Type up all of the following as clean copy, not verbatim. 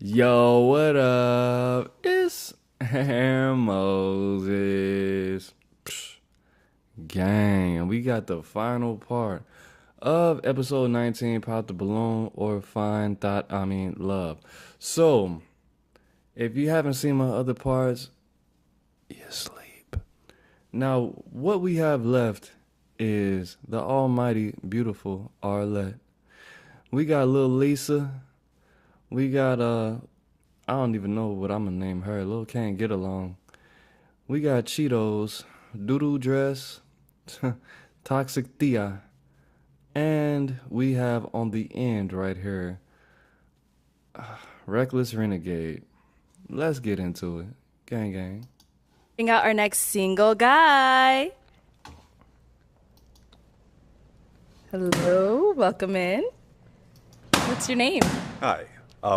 Yo, what up? It's Aaron Moses. Gang, we got the final part of episode 19, Pop the Balloon or Find Love. So, if you haven't seen my other parts, you sleep. Now, what we have left is the almighty, beautiful Arlette. We got little Lisa. We got, I don't even know what I'm gonna name her. Lil Can't Get Along. We got Cheetos, Doodoo Dress, Toxic Tia, and we have on the end right here, Reckless Renegade. Let's get into it. Gang, gang. Bring out our next single guy. Hello, welcome in. What's your name? Hi,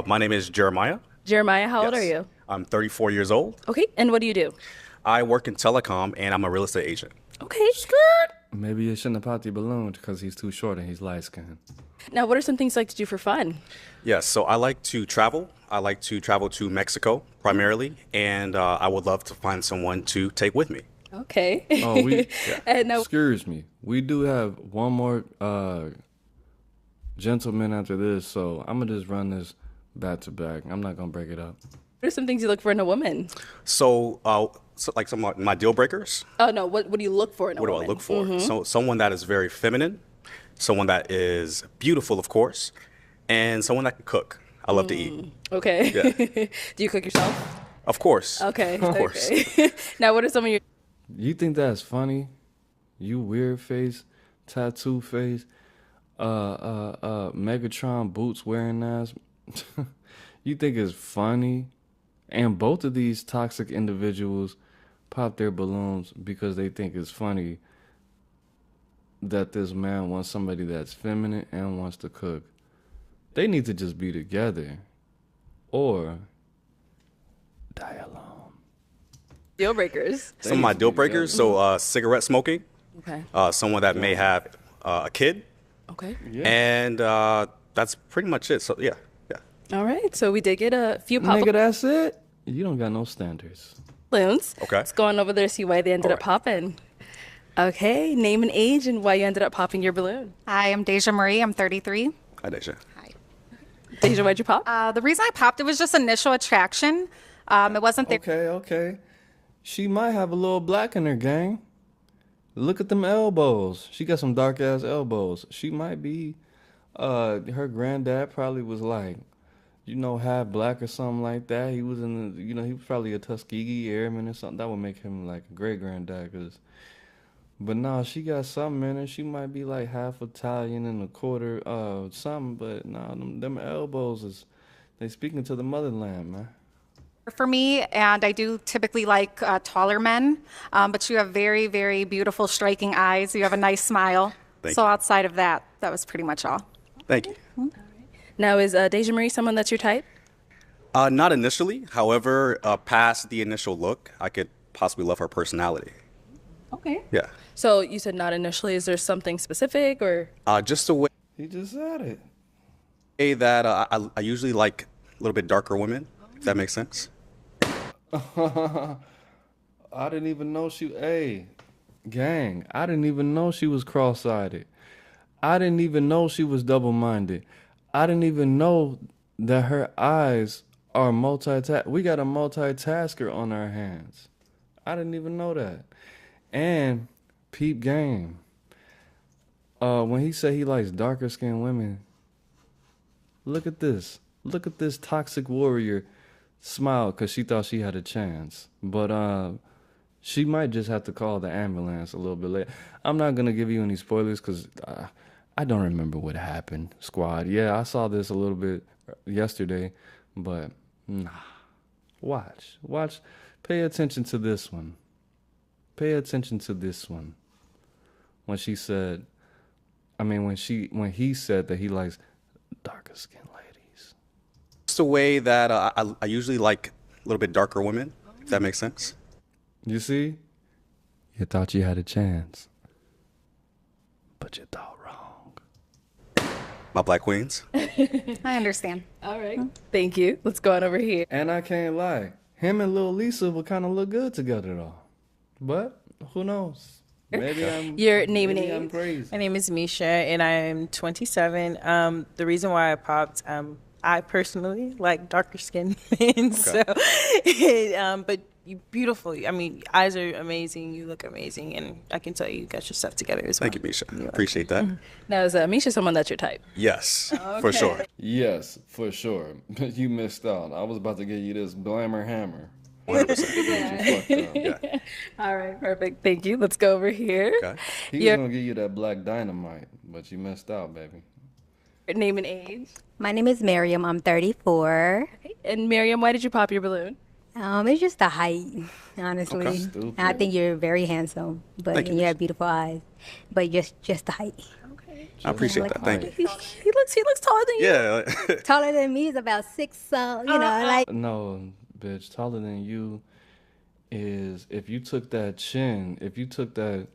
my name is Jeremiah. Jeremiah, how old are you? I'm 34 years old. Okay, and what do you do? I work in telecom, and I'm a real estate agent. Okay, skirt. Maybe you shouldn't have popped your balloon because he's too short and he's light skinned. Now, what are some things you like to do for fun? Yes, so I like to travel. I like to travel to Mexico primarily, and I would love to find someone to take with me. Okay. Oh, And now, excuse me. We do have one more gentleman after this, so I'm going to just run this back to back. I'm not going to break it up. what are some things you look for in a woman? So like some of my deal breakers. Oh, no, what do you look for in a What do woman? I look for? So someone that is very feminine, someone that is beautiful, of course, and someone that can cook. I love to eat. Okay. Yeah. Do you cook yourself? Of course. Okay. Of course. Okay. Now, what are some of your... You think that's funny? You weird face, tattoo face, Megatron boots wearing ass. You think it's funny? And both of these toxic individuals pop their balloons because they think it's funny that this man wants somebody that's feminine and wants to cook. They need to just be together or die alone. Deal breakers? Some of my deal breakers. So cigarette smoking. Okay. Someone that may have a kid. Okay. Yeah. And that's pretty much it. So, yeah. All right. So we did get a few pop Nigga, that's it? You don't got no standards. balloons. Okay. Let's go on over there to see why they ended up popping. Okay. Name and age and why you ended up popping your balloon. Hi, I'm Deja Marie. I'm 33. Hi, Deja. Hi. Deja, why'd you pop? The reason I popped, it was just initial attraction. It wasn't there. Okay. She might have a little black in her, gang. Look at them elbows. She got some dark ass elbows. She might be, her granddad probably was like, half black or something like that. He was he was probably a Tuskegee Airman or something. That would make him like a great granddad. But no, she got something in her. She might be like half Italian and a quarter something. But no, them elbows they speaking to the motherland, man. For me, and I do typically like taller men, but you have very, very beautiful, striking eyes. You have a nice smile. Thank so you. outside of that, that was pretty much all. Thank you. Now, is Deja Marie someone that's your type? Not initially. However, past the initial look, I could possibly love her personality. Okay. Yeah. So you said not initially. Is there something specific or? Just the way He just said that I usually like a little bit darker women, if that makes sense. it. I didn't even know gang, I didn't even know she was cross-eyed. I didn't even know she was double-minded. I didn't even know that her eyes are we got a multitasker on our hands. I didn't even know that. And peep game. When he said he likes darker skinned women, look at this. Look at this toxic warrior smile because she thought she had a chance. But she might just have to call the ambulance a little bit later. I'm not going to give you any spoilers because I don't remember what happened, squad. Yeah, I saw this a little bit yesterday, but nah. Watch. Pay attention to this one. Pay attention to this one. When he said that he likes darker skinned ladies. Just the way that I usually like a little bit darker women, if that makes sense. You see? You thought you had a chance, but you thought wrong. My black queens. I understand. All right. Thank you. Let's go on over here. And I can't lie, him and Lil Lisa would kind of look good together though. But who knows? Maybe I'm. Your name and maybe I'm age. crazy. My name is Misha, and I'm 27. The reason why I popped, I personally like darker skinned men. So, but you beautiful. I mean, eyes are amazing. You look amazing, and I can tell you got your stuff together as well. Thank you, Misha. Appreciate that. Now, is Misha someone that's your type? Yes, for sure. Yes, for sure. But you missed out. I was about to give you this blammer hammer. 100%. You fucked up. Yeah. All right, perfect. Thank you. Let's go over here. Okay. He was Your gonna give you that black dynamite, but you missed out, baby. name and age. My name is Miriam. I'm 34. And Miriam, why did you pop your balloon? It's just the height, honestly. Okay. Stupid. I think you're very handsome, but Thank you. and you have beautiful eyes. But just the height. Okay. I appreciate that. Thank you. He looks taller than you. Yeah. Taller than me is about 6, like. No, bitch, taller than you is if you took that chin, if you took that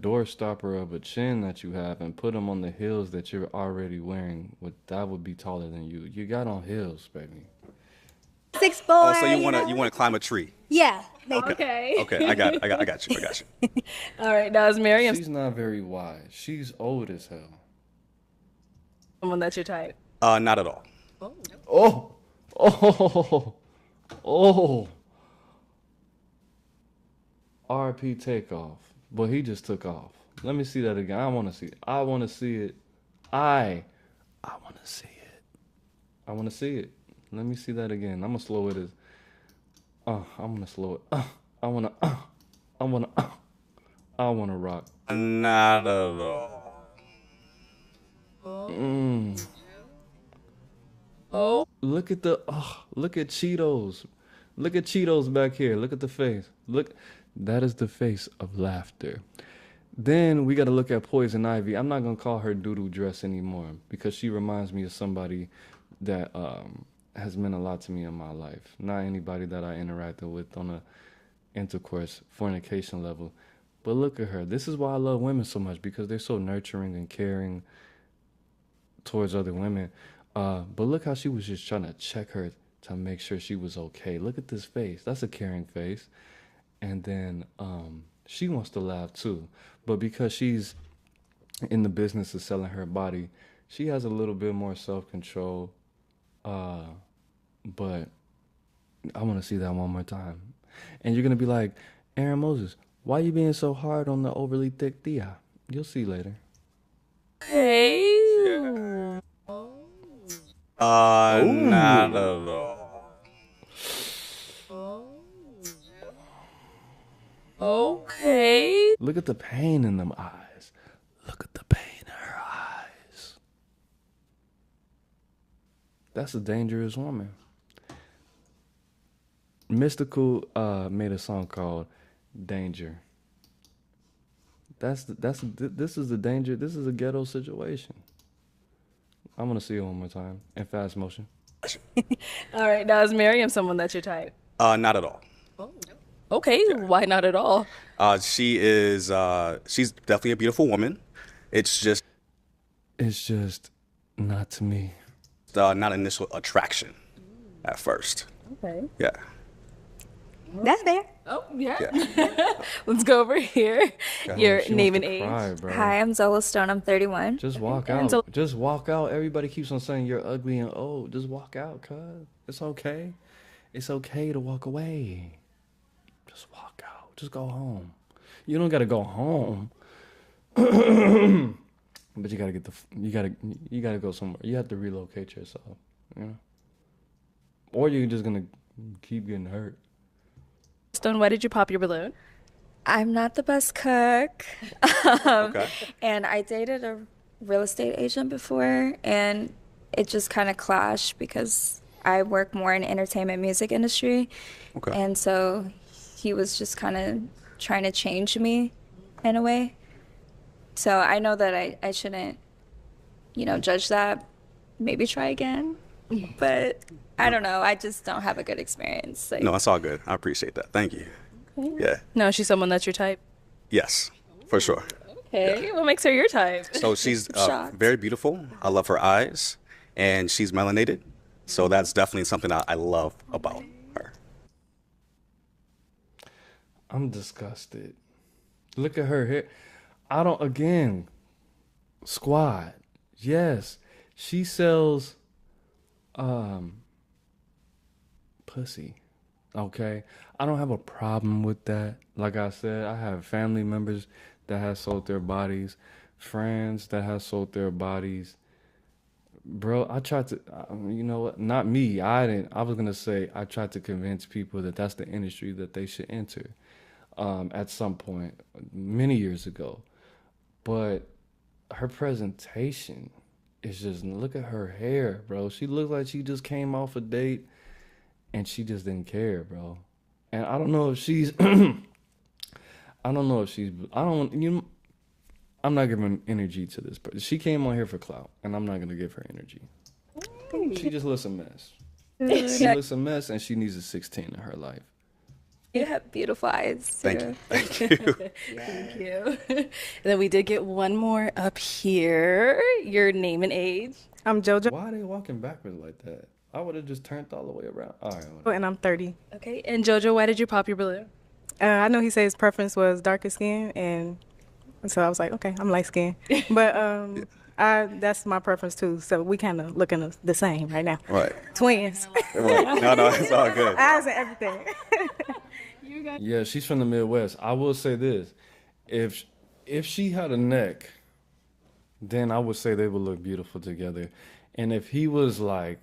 door stopper of a chin that you have and put them on the heels that you're already wearing, that would be taller than you. You got on heels, baby. 6'4". Oh, so you wanna climb a tree? Yeah. Okay. Okay, I got you. All right, now is Miriam She's not very wise. She's old as hell. someone that's your type? Not at all. Oh. RP takeoff. But he just took off. Let me see that again. I want to see it. I want to see it. I want to see it. I want to see it. Let me see that again. I'm going to slow it as. I'm going to slow it. I want to rock. Not at all. Look at look at Cheetos. Look at Cheetos back here. Look at the face. Look, that is the face of laughter. Then we got to look at Poison Ivy. I'm not going to call her doodle dress anymore because she reminds me of somebody that has meant a lot to me in my life. Not anybody that I interacted with on a intercourse, fornication level. But look at her. This is why I love women so much, because they're so nurturing and caring towards other women. But look how she was just trying to check her to make sure she was okay. Look at this face. That's a caring face. And then she wants to laugh too. But because she's in the business of selling her body, she has a little bit more self-control. But I want to see that one more time. And you're going to be like, Aaron Moses, why you being so hard on the overly thick Thea? You'll see later. Hey. Not at all. Okay. Look at the pain in them eyes. Look at the pain in her eyes. That's a dangerous woman. Mystical made a song called Danger. This is the danger. This is a ghetto situation. I'm gonna see it one more time in fast motion. All right, now is Miriam someone that's your type? Not at all. Okay, why not at all? She's definitely a beautiful woman. It's just not to me. not initial attraction at first. Okay. Yeah. That's fair. Oh, yeah. Let's go over here. Your She name and wants to age. cry, bro. Hi, I'm Zola Stone. I'm 31. Just walk And out. so- Just walk out. Everybody keeps on saying you're ugly and old. Just walk out, cuz. It's okay. It's okay to walk away. Just walk out. Just go home. You don't gotta go home. But you gotta you gotta go somewhere. You have to relocate yourself, you know? Or you're just gonna keep getting hurt. Stone, why did you pop your balloon? I'm not the best cook. Okay. And I dated a real estate agent before, and it just kind of clashed because I work more in entertainment music industry. Okay. And so he was just kind of trying to change me in a way. So I know that I shouldn't, judge that. Maybe try again. But I don't know. I just don't have a good experience. Like, No, it's all good. I appreciate that. Thank you. Yeah. No, she's someone that's your type. Yes, for sure. Okay, what makes her your type? So she's Shocked. very beautiful. I love her eyes, and she's melanated. So that's definitely something I love about her. I'm disgusted. Look at her hair. I don't, again, squad. Yes, she sells pussy. Okay, I don't have a problem with that. Like I said, I have family members that have sold their bodies, friends that have sold their bodies. Bro, I tried to, you know what? Not me. I didn't. I was gonna say I tried to convince people that that's the industry that they should enter, at some point many years ago. But her presentation is just, look at her hair, bro. She looks like she just came off a date and she just didn't care, bro. And I don't know if she's, I don't know if she's, I don't, you know, I'm not giving energy to this person. She came on here for clout, and I'm not gonna give her energy. She just looks a mess. She looks a mess, and she needs a 16 in her life. You have beautiful eyes. Thank too. you. Thank you. Thank you. And then we did get one more up here. Your name and age. I'm JoJo, Why are they walking backwards like that? I would have just turned all the way around. All right. Whatever. and I'm 30. Okay, and Jojo, why did you pop your balloon? I know he said his preference was darker skin, and so I was like, okay, I'm light skinned. But that's my preference too. So we kind of looking the same right now. Right. Twins. Right. No, it's all good. Eyes and everything. Yeah, she's from the Midwest. I will say this: if she had a neck, then I would say they would look beautiful together. And if he was like,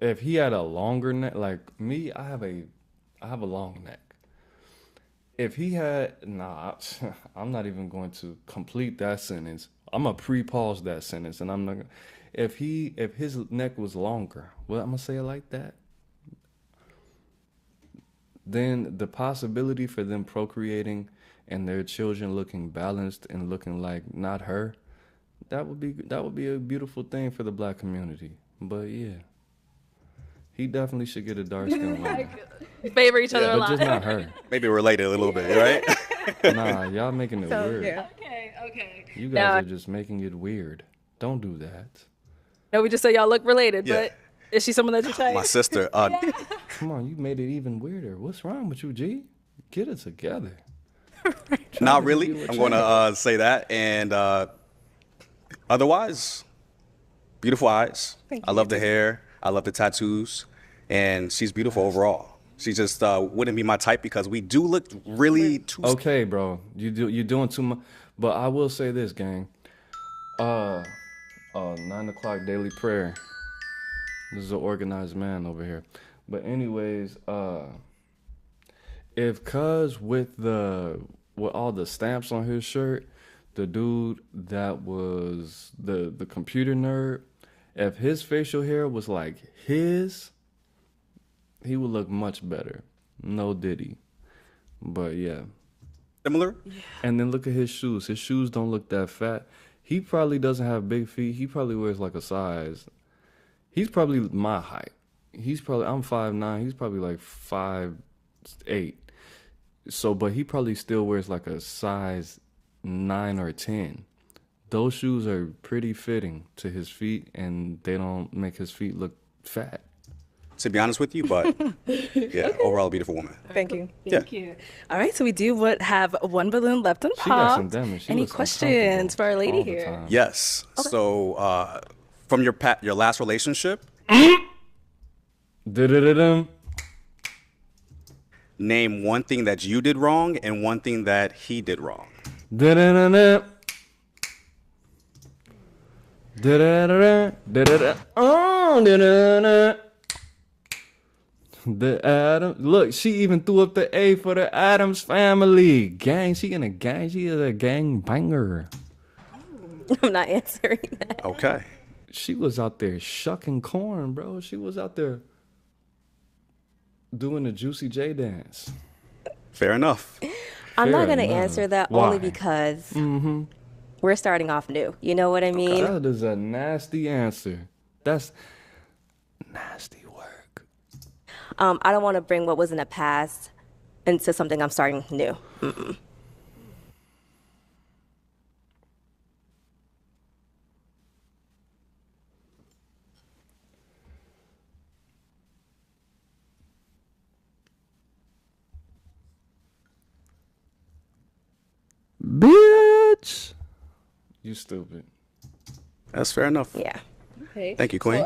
if he had a longer neck, like me, I have a long neck. If he had, I'm not even going to complete that sentence. I'm gonna pre-pause that sentence, and I'm not. If his neck was longer, well, I'm gonna say it like that. Then the possibility for them procreating and their children looking balanced and looking like not her, that would be a beautiful thing for the black community. But yeah, he definitely should get a dark skinned woman. Favor each other a But lot. just not her. Maybe related a little bit, right? Nah, y'all making it weird. Yeah. Okay. You guys Now, are just making it weird. Don't do that. no, we just say y'all look related, Yeah. but is she someone that you type? My sister. Come on, you made it even weirder. What's wrong with you, G? Get it together. Not really. I'm going to say that. And otherwise, beautiful eyes. I love the hair. I love the tattoos. And she's beautiful overall. She just wouldn't be my type because we do look really too... Okay, bro. You're doing too much. But I will say this, gang. 9 o'clock daily prayer. This is an organized man over here. But anyways, if Cuz with all the stamps on his shirt, the dude that was the computer nerd, if his facial hair was like his, he would look much better. No diddy. But yeah. Similar? And then look at his shoes. His shoes don't look that fat. He probably doesn't have big feet. He probably wears like a size. He's probably my height. I'm 5'9". He's probably like 5'8". So, but he probably still wears like a size 9 or 10. Those shoes are pretty fitting to his feet, and they don't make his feet look fat. To be honest with you, but yeah, overall a beautiful woman. Thank you. Thank you. All right, so we do have one balloon left and She got some popped. damage. She Any looks questions for our lady all the here? time. Yes. So from your last relationship, Da-da-da-dum. name one thing that you did wrong and one thing that he did wrong. Da-da-da-da. Da-da-da-da. Da-da-da. Oh, da-da-da. The Adam. Look, she even threw up the A for the Adams family. Gang. She in a gang. She is a gang banger. I'm not answering that. Okay. She was out there shucking corn, bro. She was out there doing the Juicy J dance. Fair enough. I'm not Fair going to enough. answer that Why? only because we're starting off new. You know what I mean? That is a nasty answer. That's nasty work. I don't want to bring what was in the past into something I'm starting new. Bitch. You stupid. That's fair enough. Yeah. Okay. Thank you, Queen.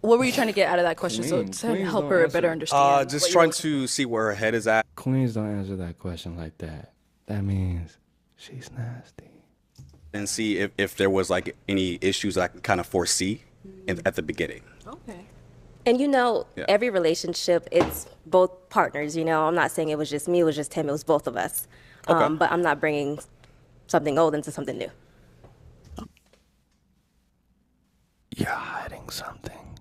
What were you trying to get out of that question? Queen. So to Queens help don't her answer. better understand. Just what trying you're- to see where her head is at. Queens don't answer that question like that. That means she's nasty. And see if there was like any issues I can kind of foresee at the beginning. Okay. And Yeah. every relationship, it's both partners, I'm not saying it was just me, it was just him, it was both of us. Okay. But I'm not bringing something old into something new. You're hiding something.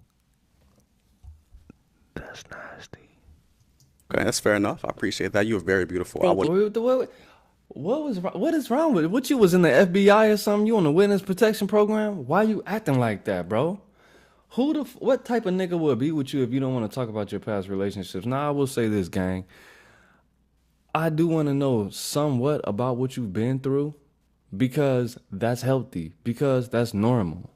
That's nasty. Okay, that's fair enough. I appreciate that. You were very beautiful. Thank What is wrong with it? What, you was in the FBI or something? You on the witness protection program? Why you acting like that, bro? What type of nigga would be with you if you don't want to talk about your past relationships? Now, I will say this, gang. I do want to know somewhat about what you've been through because that's healthy, because that's normal.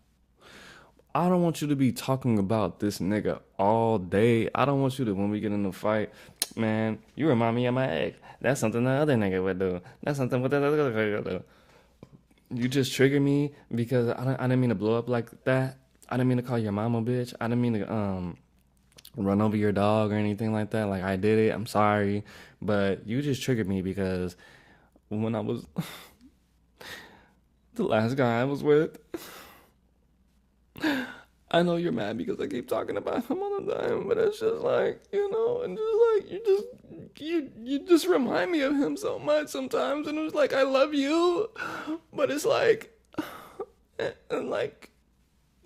I don't want you to be talking about this nigga all day. I don't want you to, when we get in a fight, man, you remind me of my ex. That's something the other nigga would do. That's something what the other nigga would do. You just trigger me because I didn't mean to blow up like that. I didn't mean to call your mama a bitch. I didn't mean to run over your dog or anything like that. Like, I did it. I'm sorry. But you just triggered me because when I was the last guy I was with, I know you're mad because I keep talking about him all the time, but it's just like, and just like you just remind me of him so much sometimes, and it was like I love you, but it's like, and like,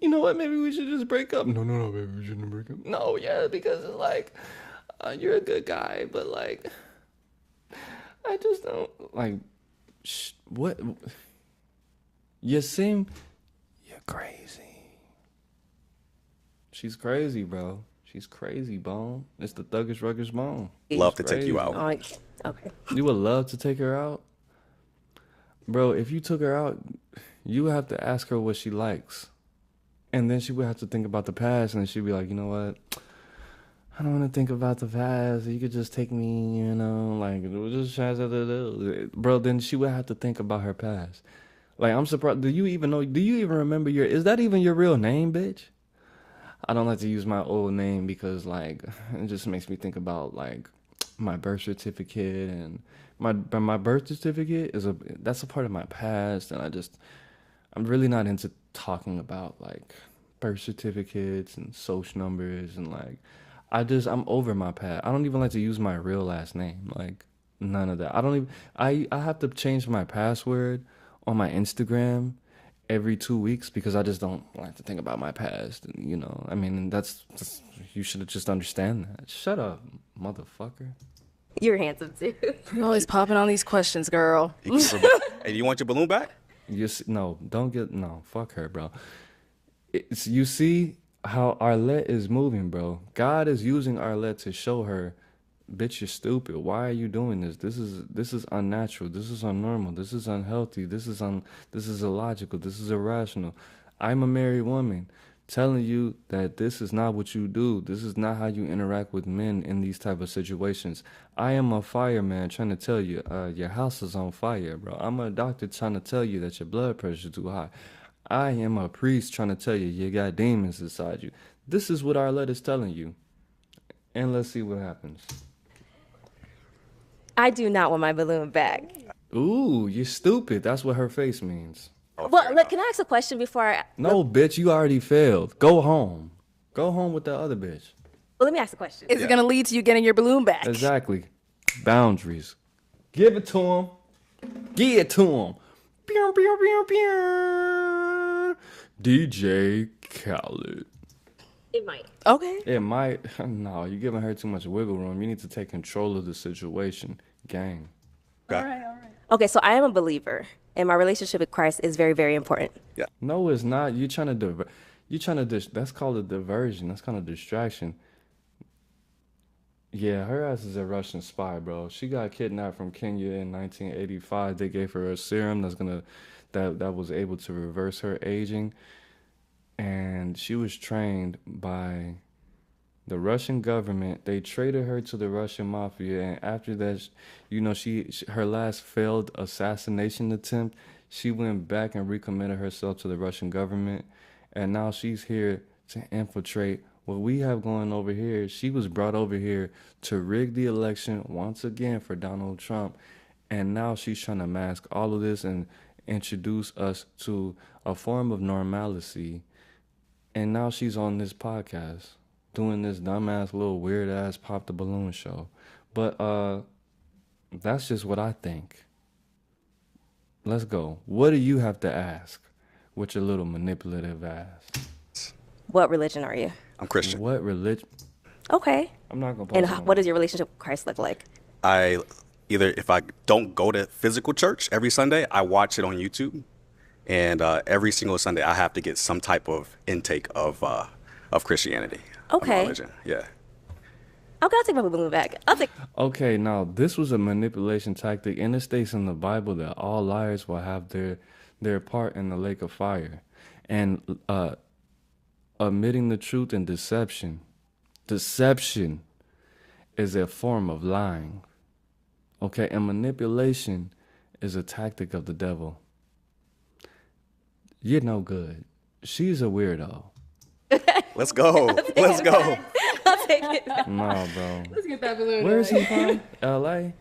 you know what? Maybe we should just break up. No, baby, we shouldn't break up. No, yeah, because it's like you're a good guy, but like I just don't like. What? You seem you're crazy. She's crazy, bro. She's crazy, Bone. It's the thuggish, ruggish Bone. Love to take you out. Okay. You would love to take her out? Bro, if you took her out, you would have to ask her what she likes. And then she would have to think about the past, and she'd be like, you know what? I don't want to think about the past. You could just take me, like, just bro, then she would have to think about her past. Like, I'm surprised. Do you even remember is that even your real name, bitch? I don't like to use my old name because, like, it just makes me think about, like, my birth certificate, and my birth certificate that's a part of my past, and I'm really not into talking about, like, birth certificates and social numbers, and, like, I'm over my past. I don't even like to use my real last name, like, none of that. I have to change my password on my Instagram every 2 weeks because I just don't like to think about my past. And, I mean, that's you should just understand that. Shut up, motherfucker. You're handsome too. You're always popping on these questions, girl. Hey, you want your balloon back? Fuck her, bro. You see how Arlette is moving, bro. God is using Arlette to show her, bitch, you're stupid. Why are you doing this? This is unnatural. This is unnormal. This is unhealthy. This is illogical. This is irrational. I'm a married woman telling you that this is not what you do. This is not how you interact with men in these type of situations. I am a fireman trying to tell you, your house is on fire, bro. I'm a doctor trying to tell you that your blood pressure is too high. I am a priest trying to tell you got demons inside you. This is what Arlette is telling you. And let's see what happens. I do not want my balloon back. Ooh, you're stupid. That's what her face means. Well, look, can I ask a question before I... No, bitch, you already failed. Go home. Go home with that other bitch. Well, let me ask a question. Is it going to lead to you getting your balloon back? Exactly. Boundaries. Give it to him. Give it to him. Pew, pew, pew, pew. DJ Khaled. It might. Okay. It might. No, you're giving her too much wiggle room. You need to take control of the situation. Gang. Okay. All right. Okay, so I am a believer, and my relationship with Christ is very, very important. Yeah. No, it's not. You're trying to that's called a diversion. That's kind of distraction. Yeah, her ass is a Russian spy, bro. She got kidnapped from Kenya in 1985. They gave her a serum that was able to reverse her aging, and she was trained by The Russian government, they traded her to the Russian mafia, and after that, you know, her last failed assassination attempt, she went back and recommitted herself to the Russian government, and now she's here to infiltrate what we have going over here. She was brought over here to rig the election once again for Donald Trump, and now she's trying to mask all of this and introduce us to a form of normalcy. And now she's on this podcast doing this dumbass little weird ass pop the balloon show. But that's just what I think. Let's go. What do you have to ask with your little manipulative ass? What religion are you? I'm Christian. What religion? Okay. I'm not gonna. And what does your relationship with Christ look like? If I don't go to physical church every Sunday, I watch it on YouTube, and every single Sunday I have to get some type of intake of Christianity. Okay. Religion. Yeah. Okay, I'll take my balloon back. Okay, now this was a manipulation tactic, and it states in the Bible that all liars will have their part in the lake of fire, and omitting the truth and deception. Deception is a form of lying. Okay, and manipulation is a tactic of the devil. You're no good. She's a weirdo. Let's go. Let's go. I'll take it. Nah, bro. Let's get that balloon. Where is he from? LA?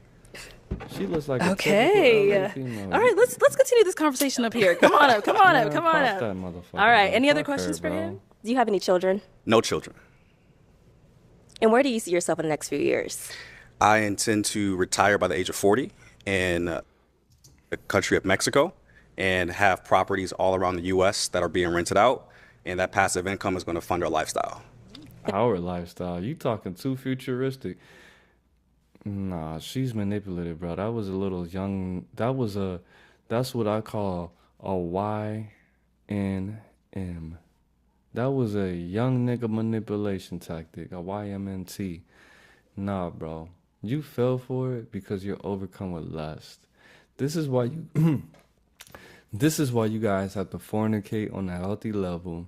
She looks like a Okay. typical LA female. All right, let's continue this conversation up here. Come on up. Come on up. Come on Fuck up. that motherfucker, All right. bro. Any other Fuck her, questions for bro. him? Do you have any children? No children. And where do you see yourself in the next few years? I intend to retire by the age of 40 in the country of Mexico and have properties all around the U.S. that are being rented out, and that passive income is going to fund our lifestyle. Our lifestyle. You talking too futuristic. Nah, she's manipulative, bro. That was a little young. That's what I call a YNM. That was a young nigga manipulation tactic, a YMNT. Nah, bro. You fell for it because you're overcome with lust. This is why you this is why you guys have to fornicate on a healthy level.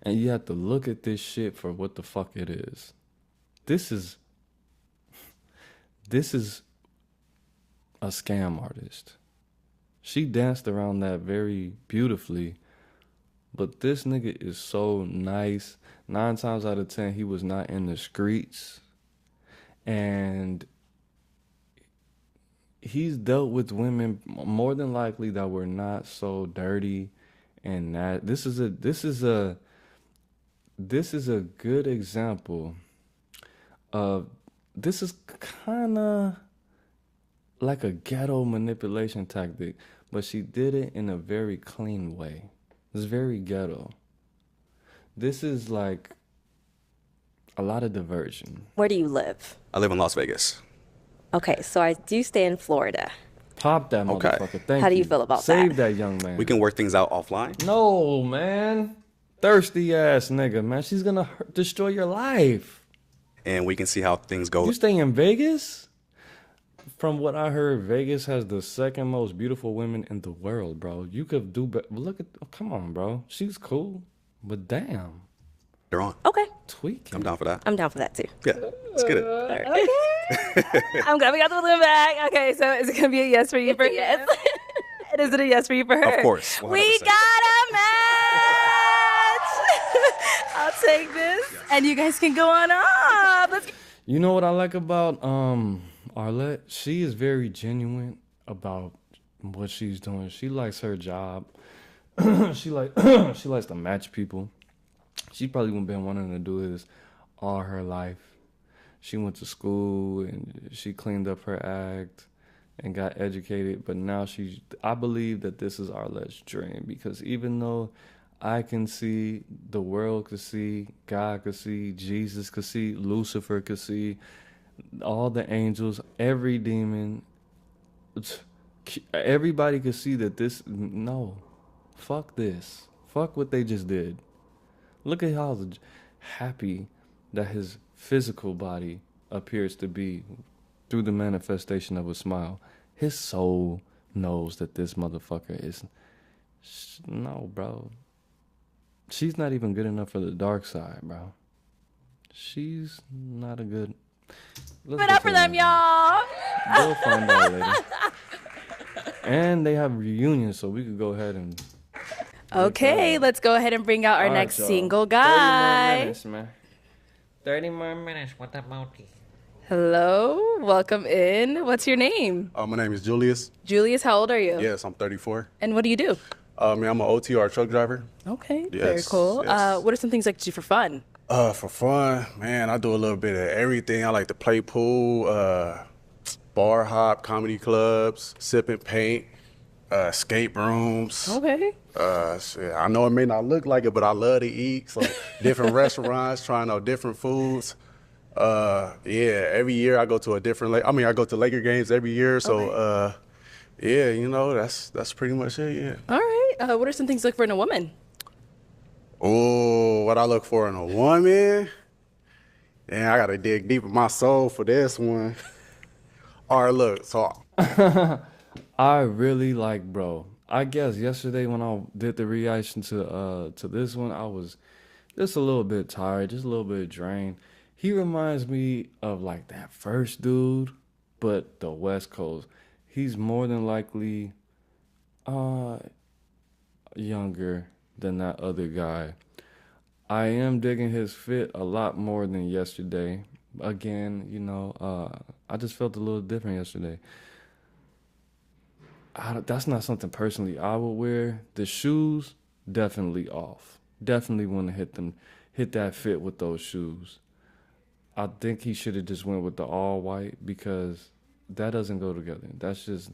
And you have to look at this shit for what the fuck it is. This is a scam artist. She danced around that very beautifully. But this nigga is so nice. 9 times out of 10, he was not in the streets. And he's dealt with women more than likely that were not so dirty. And that this is a good example of, this is kind of like a ghetto manipulation tactic, but she did it in a very clean way. It's very ghetto. This is like a lot of diversion. Where do you live? I live in Las Vegas. Okay, so I do stay in Florida. Pop that Okay. motherfucker. Thank you. How do you feel about Save that? that young man. We can work things out offline. No, man. Thirsty ass nigga, man. She's gonna destroy your life. And we can see how things go. You stay in Vegas? From what I heard, Vegas has the second most beautiful women in the world, bro. You could do better. Look at, oh, come on, bro. She's cool, but damn. You're on. Okay, Tweaking. I'm down for that. I'm down for that too. Yeah, let's get it. Okay. I'm glad we got the balloon back. Okay, so is it gonna be a yes for you for Yes. And is it a yes for you for her? Of course. 100%. We got a match. I'll take this, and you guys can go on up. Let's You know what I like about Arlette? She is very genuine about what she's doing. She likes her job. she likes to match people. She probably been wanting to do this all her life. She went to school and she cleaned up her act and got educated, but now I believe that this is Arlette's dream, because even though I can see, the world could see, God could see, Jesus could see, Lucifer could see, all the angels, every demon, everybody could see that fuck this. Fuck what they just did. Look at how happy that his physical body appears to be through the manifestation of a smile. His soul knows that this motherfucker is... No, bro. She's not even good enough for the dark side, bro. she's not a good. Let's Give it go up to for the them, next one. y'all. We'll find out later. And they have reunions, so we could go ahead and. Okay, let's go ahead and bring out our All right, next y'all. single 30 more guy. minutes, man. 30 more minutes. What about you? Hello, welcome in. What's your name? My name is Julius. Julius, how old are you? Yes, I'm 34. And what do you do? I'm an OTR truck driver. Okay, Yes, very cool. yes. What are some things you like to do for fun? For fun, man, I do a little bit of everything. I like to play pool, bar hop, comedy clubs, sipping paint, escape rooms. Okay. Shit, I know it may not look like it, but I love to eat. So different restaurants, trying out different foods. Yeah, every year I go to a different. I go to Laker games every year. So, yeah, you know, that's pretty much it. Yeah. All right. What are some things you look for in a woman? Oh, what I look for in a woman? Damn, I gotta dig deep in my soul for this one. All right, look, so I really like, bro. I guess yesterday when I did the reaction to this one, I was just a little bit tired, just a little bit drained. He reminds me of like that first dude, but the West Coast. He's more than likely younger than that other guy. I am digging his fit a lot more than yesterday. Again, you know, I just felt a little different yesterday. That's not something personally I would wear. The shoes, definitely off. Definitely want to hit that fit with those shoes. I think he should have just went with the all white because that doesn't go together. That's just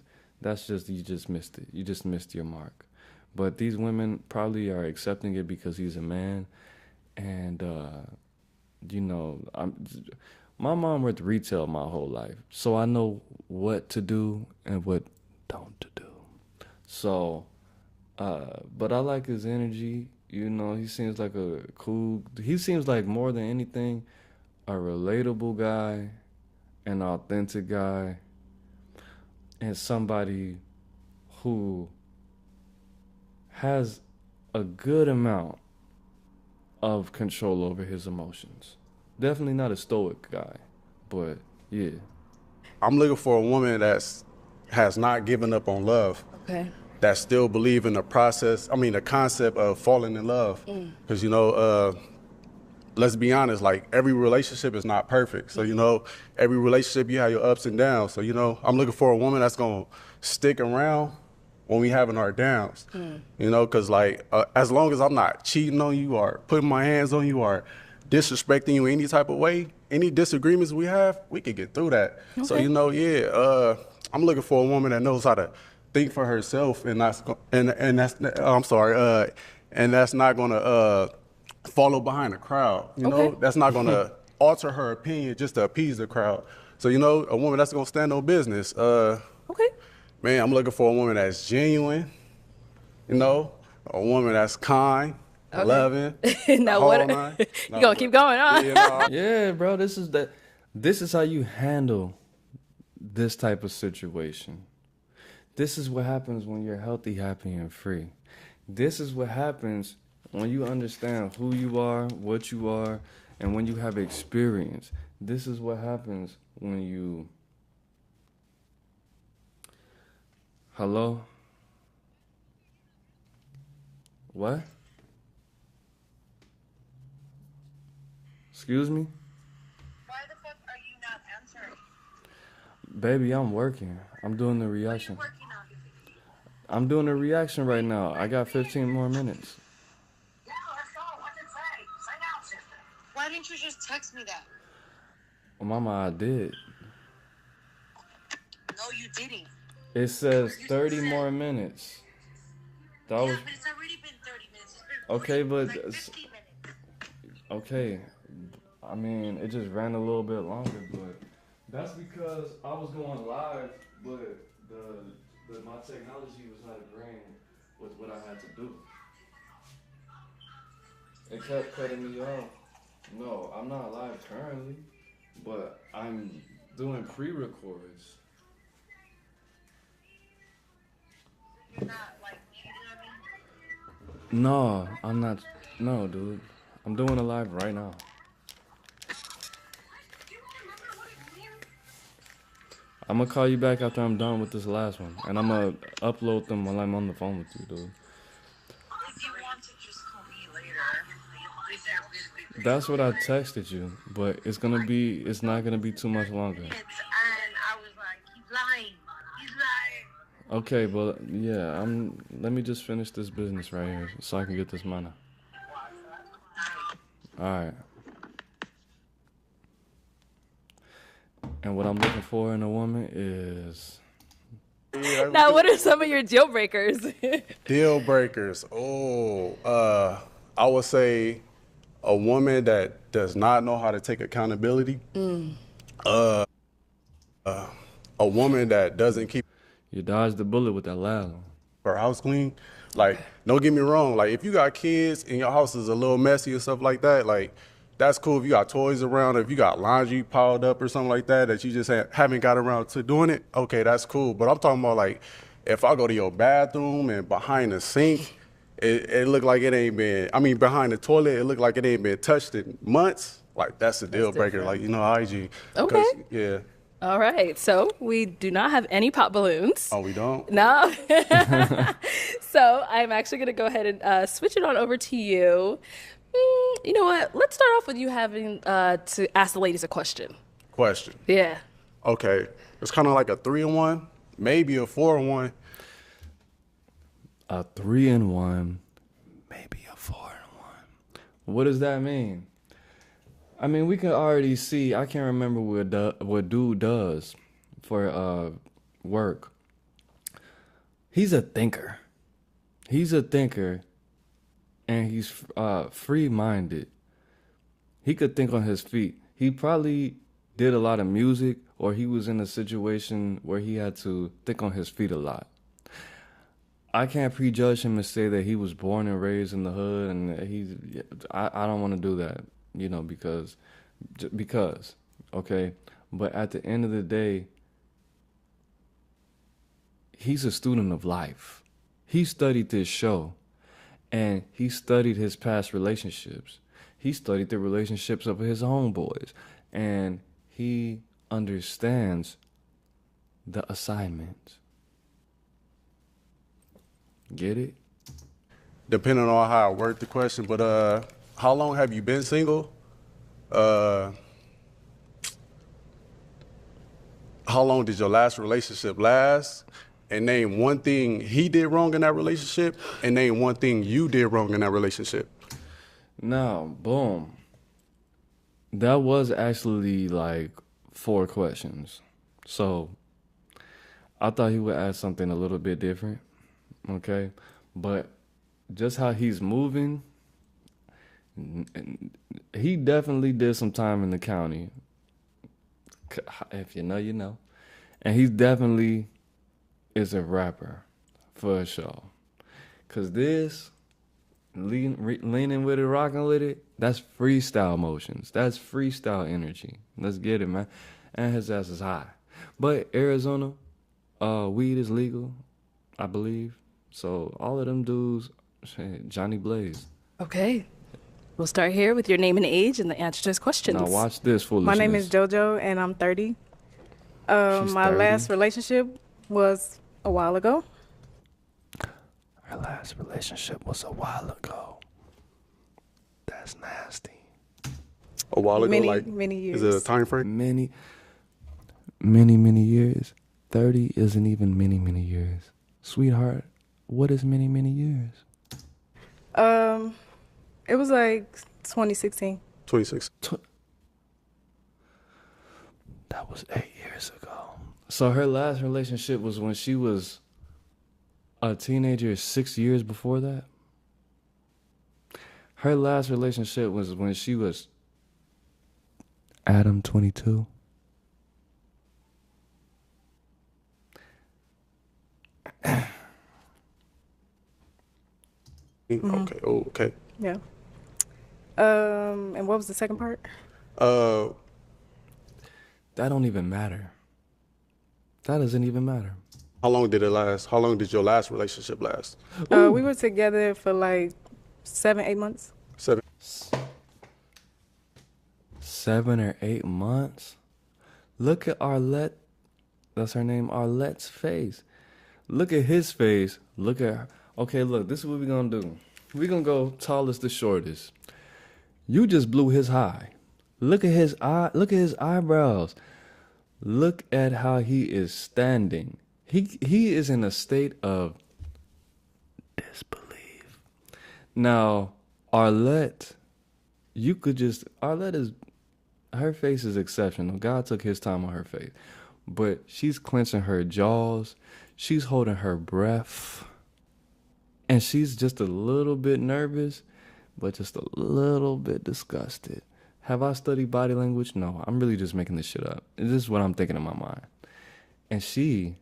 you just missed it. You just missed your mark. But these women probably are accepting it because he's a man, and you know, my mom worked retail my whole life, so I know what to do and what don't to do. So, but I like his energy. You know, he seems like he seems like more than anything, a relatable guy, an authentic guy, and somebody who has a good amount of control over his emotions. Definitely not a stoic guy, but yeah. I'm looking for a woman has not given up on love. Okay. That still believe in the concept of falling in love. Because, you know, let's be honest, like every relationship is not perfect. So, you know, every relationship you have your ups and downs. So, you know, I'm looking for a woman that's going to stick around when we having our downs. You know, because like as long as I'm not cheating on you or putting my hands on you or disrespecting you any type of way, any disagreements we have, we can get through that. Okay. So, you know, yeah, I'm looking for a woman that knows how to think for herself and that's not gonna follow behind the crowd. You know, that's not gonna alter her opinion just to appease the crowd. So, you know, a woman that's gonna stand on business. Man, I'm looking for a woman that's genuine. You know, a woman that's kind, loving. Now what? You gonna keep going, huh? Yeah, bro. This is how you handle this type of situation. This is what happens when you're healthy, happy, and free. This is what happens when you understand who you are, what you are, and when you have experience. This is what happens when you... Hello? What? Excuse me? Why the fuck are you not answering? Baby, I'm working. I'm doing the reaction. I'm doing a reaction right now. I got 15 more minutes. Yeah, let's go. What's it say? Say now, sister. Why didn't you just text me that? Well, Mama, I did. No, you didn't. It says 30 more minutes. That was... But it's already been 30 minutes. It's been 40, Okay, but... like 15 minutes. Okay. I mean, it just ran a little bit longer, but... That's because I was going live, but my technology was not agreeing with what I had to do. It kept cutting me off. No, I'm not live currently, but I'm doing pre-records. You're not, like, muted on me? No, I'm not. No, dude. I'm doing it live right now. I'm gonna call you back after I'm done with this last one, and I'm gonna upload them while I'm on the phone with you, dude. If you want to just call me later. That's what I texted you, but it's not gonna be too much longer. And I was like, he's lying. He's lying. Okay, but yeah, let me just finish this business right here so I can get this money. Alright. And what I'm looking for in a woman is... Now, what are some of your deal breakers? Deal breakers. I would say a woman that does not know how to take accountability. A woman that doesn't keep... You dodged the bullet with that last one. Her house clean. Like, don't get me wrong. Like, if you got kids and your house is a little messy or stuff like that, like, that's cool if you got toys around, or if you got laundry piled up or something like that you just haven't got around to doing it, okay, that's cool. But I'm talking about, like, if I go to your bathroom and behind the sink, it look like it ain't been, behind the toilet, it look like it ain't been touched in months. Like, that's a deal breaker. Like, IG. Okay. Yeah. All right. So we do not have any pop balloons. Oh, we don't? No. So I'm actually going to go ahead and switch it on over to you. You know what? Let's start off with you having to ask the ladies a question. Question. Yeah. Okay. It's kind of like a 3-in-1, maybe a 4-in-1. A 3-in-1, maybe a 4-in-1. What does that mean? We can already see. I can't remember what dude does for work. He's a thinker. And he's free-minded. He could think on his feet. He probably did a lot of music, or he was in a situation where he had to think on his feet a lot. I can't prejudge him and say that he was born and raised in the hood, and I don't want to do that, because, okay? But at the end of the day, he's a student of life. He studied this show. And he studied his past relationships. He studied the relationships of his homeboys. And he understands the assignments. Get it? Depending on how I word the question, but how long have you been single? How long did your last relationship last? And name one thing he did wrong in that relationship, and name one thing you did wrong in that relationship. Now, boom. That was actually like 4 questions. So I thought he would ask something a little bit different, okay? But just how he's moving, he definitely did some time in the county. If you know, you know. And he's definitely... is a rapper for sure. Cause this leaning with it, rocking with it, that's freestyle motions. That's freestyle energy. Let's get it, man. And his ass is high. But Arizona, weed is legal, I believe. So all of them dudes, Johnny Blaze. Okay. We'll start here with your name and age and the answer to his questions. Now watch this foolishness. My name is JoJo, and I'm 30. My 30. last relationship was a while ago. Her last relationship was a while ago. That's nasty. A while ago, many years. Is it a time frame? Many years. 30 isn't even many years. Sweetheart, what is many years? It was like 2016. 26. That was 8 years ago. So her last relationship was when she was a teenager 6 years before that? Her last relationship was when she was Adam 22. Okay. Oh, okay. Yeah. And what was the second part? That don't even matter. That doesn't even matter. How long did it last? How long did your last relationship last? We were together for like 7-8 months. 7. 7 or 8 months? Look at Arlette That's her name, Arlette's face. Look at his face. Look at her. Okay, look, this is what we're going to do. We're going to go tallest to shortest. You just blew his high. Look at his eye. Look at his eyebrows. Look at how he is standing. He is in a state of disbelief. Now, Arlette, her face is exceptional. God took his time on her face. But she's clenching her jaws. She's holding her breath. And she's just a little bit nervous, but just a little bit disgusted. Have I studied body language? No, I'm really just making this shit up. This is what I'm thinking in my mind. And she,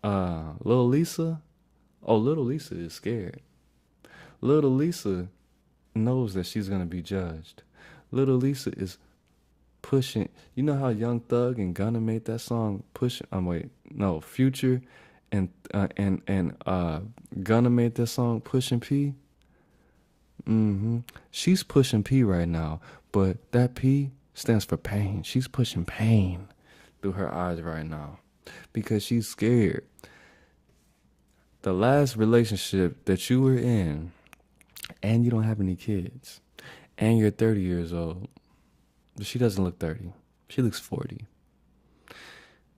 little Lisa is scared. Little Lisa knows that she's going to be judged. Little Lisa is pushing. You know how Young Thug and Gunna made that song? Future and Gunna made that song Pushing P. She's pushing P right now, but that P stands for pain. She's pushing pain through her eyes right now because she's scared. The last relationship that you were in, and you don't have any kids, and you're 30 years old, but she doesn't look 30. She looks 40.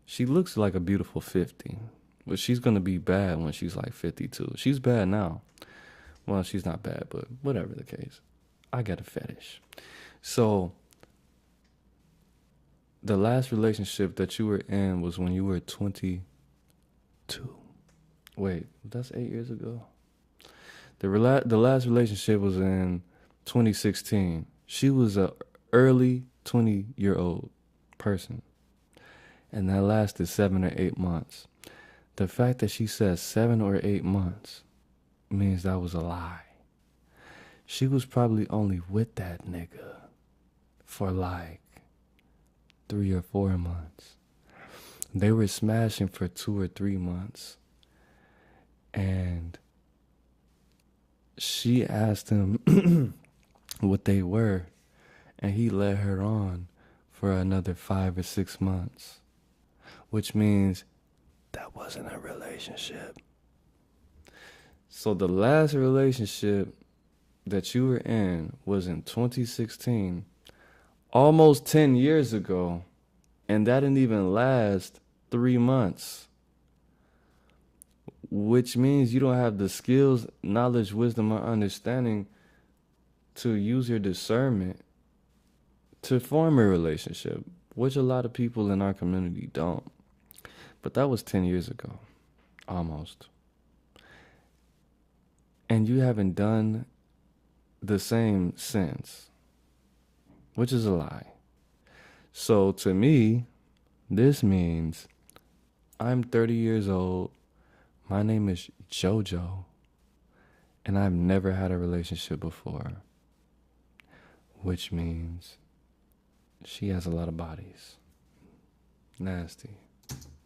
She looks like a beautiful 50, but she's going to be bad when she's like 52. She's bad now. Well, she's not bad, but whatever the case. I got a fetish. So, the last relationship that you were in was when you were 22. Wait, that's 8 years ago? The last relationship was in 2016. She was a early 20-year-old person. And that lasted 7 or 8 months. The fact that she said 7 or 8 months means that was a lie. She was probably only with that nigga for like 3 or 4 months. They were smashing for 2 or 3 months. And she asked him what they were, and he led her on for another 5 or 6 months, which means that wasn't a relationship. So the last relationship that you were in was in 2016, almost 10 years ago, and that didn't even last 3 months, which means you don't have the skills, knowledge, wisdom, or understanding to use your discernment to form a relationship, which a lot of people in our community don't. But that was 10 years ago, almost. And you haven't done the same since, which is a lie. So to me, this means I'm 30 years old, my name is JoJo, and I've never had a relationship before, which means she has a lot of bodies. Nasty.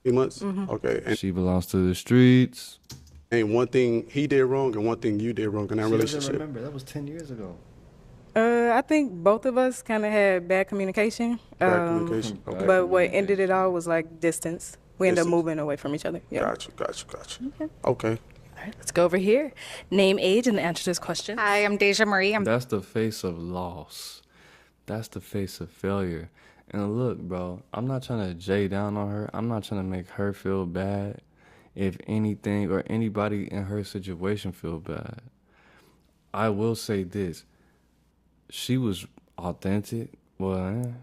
8 months? Okay. And she belongs to the streets. And one thing he did wrong and one thing you did wrong in that relationship. Doesn't remember. That was 10 years ago. I think both of us kind of had bad communication. Okay. But what ended it all was like distance. We ended up moving away from each other. Yeah. Gotcha. Okay. All right, let's go over here. Name, age, and answer this question. Hi, I'm Deja Marie. That's the face of loss. That's the face of failure. And look, bro, I'm not trying to jay down on her. I'm not trying to make her feel bad. If anything or anybody in her situation feel bad. I will say this. She was authentic. Well,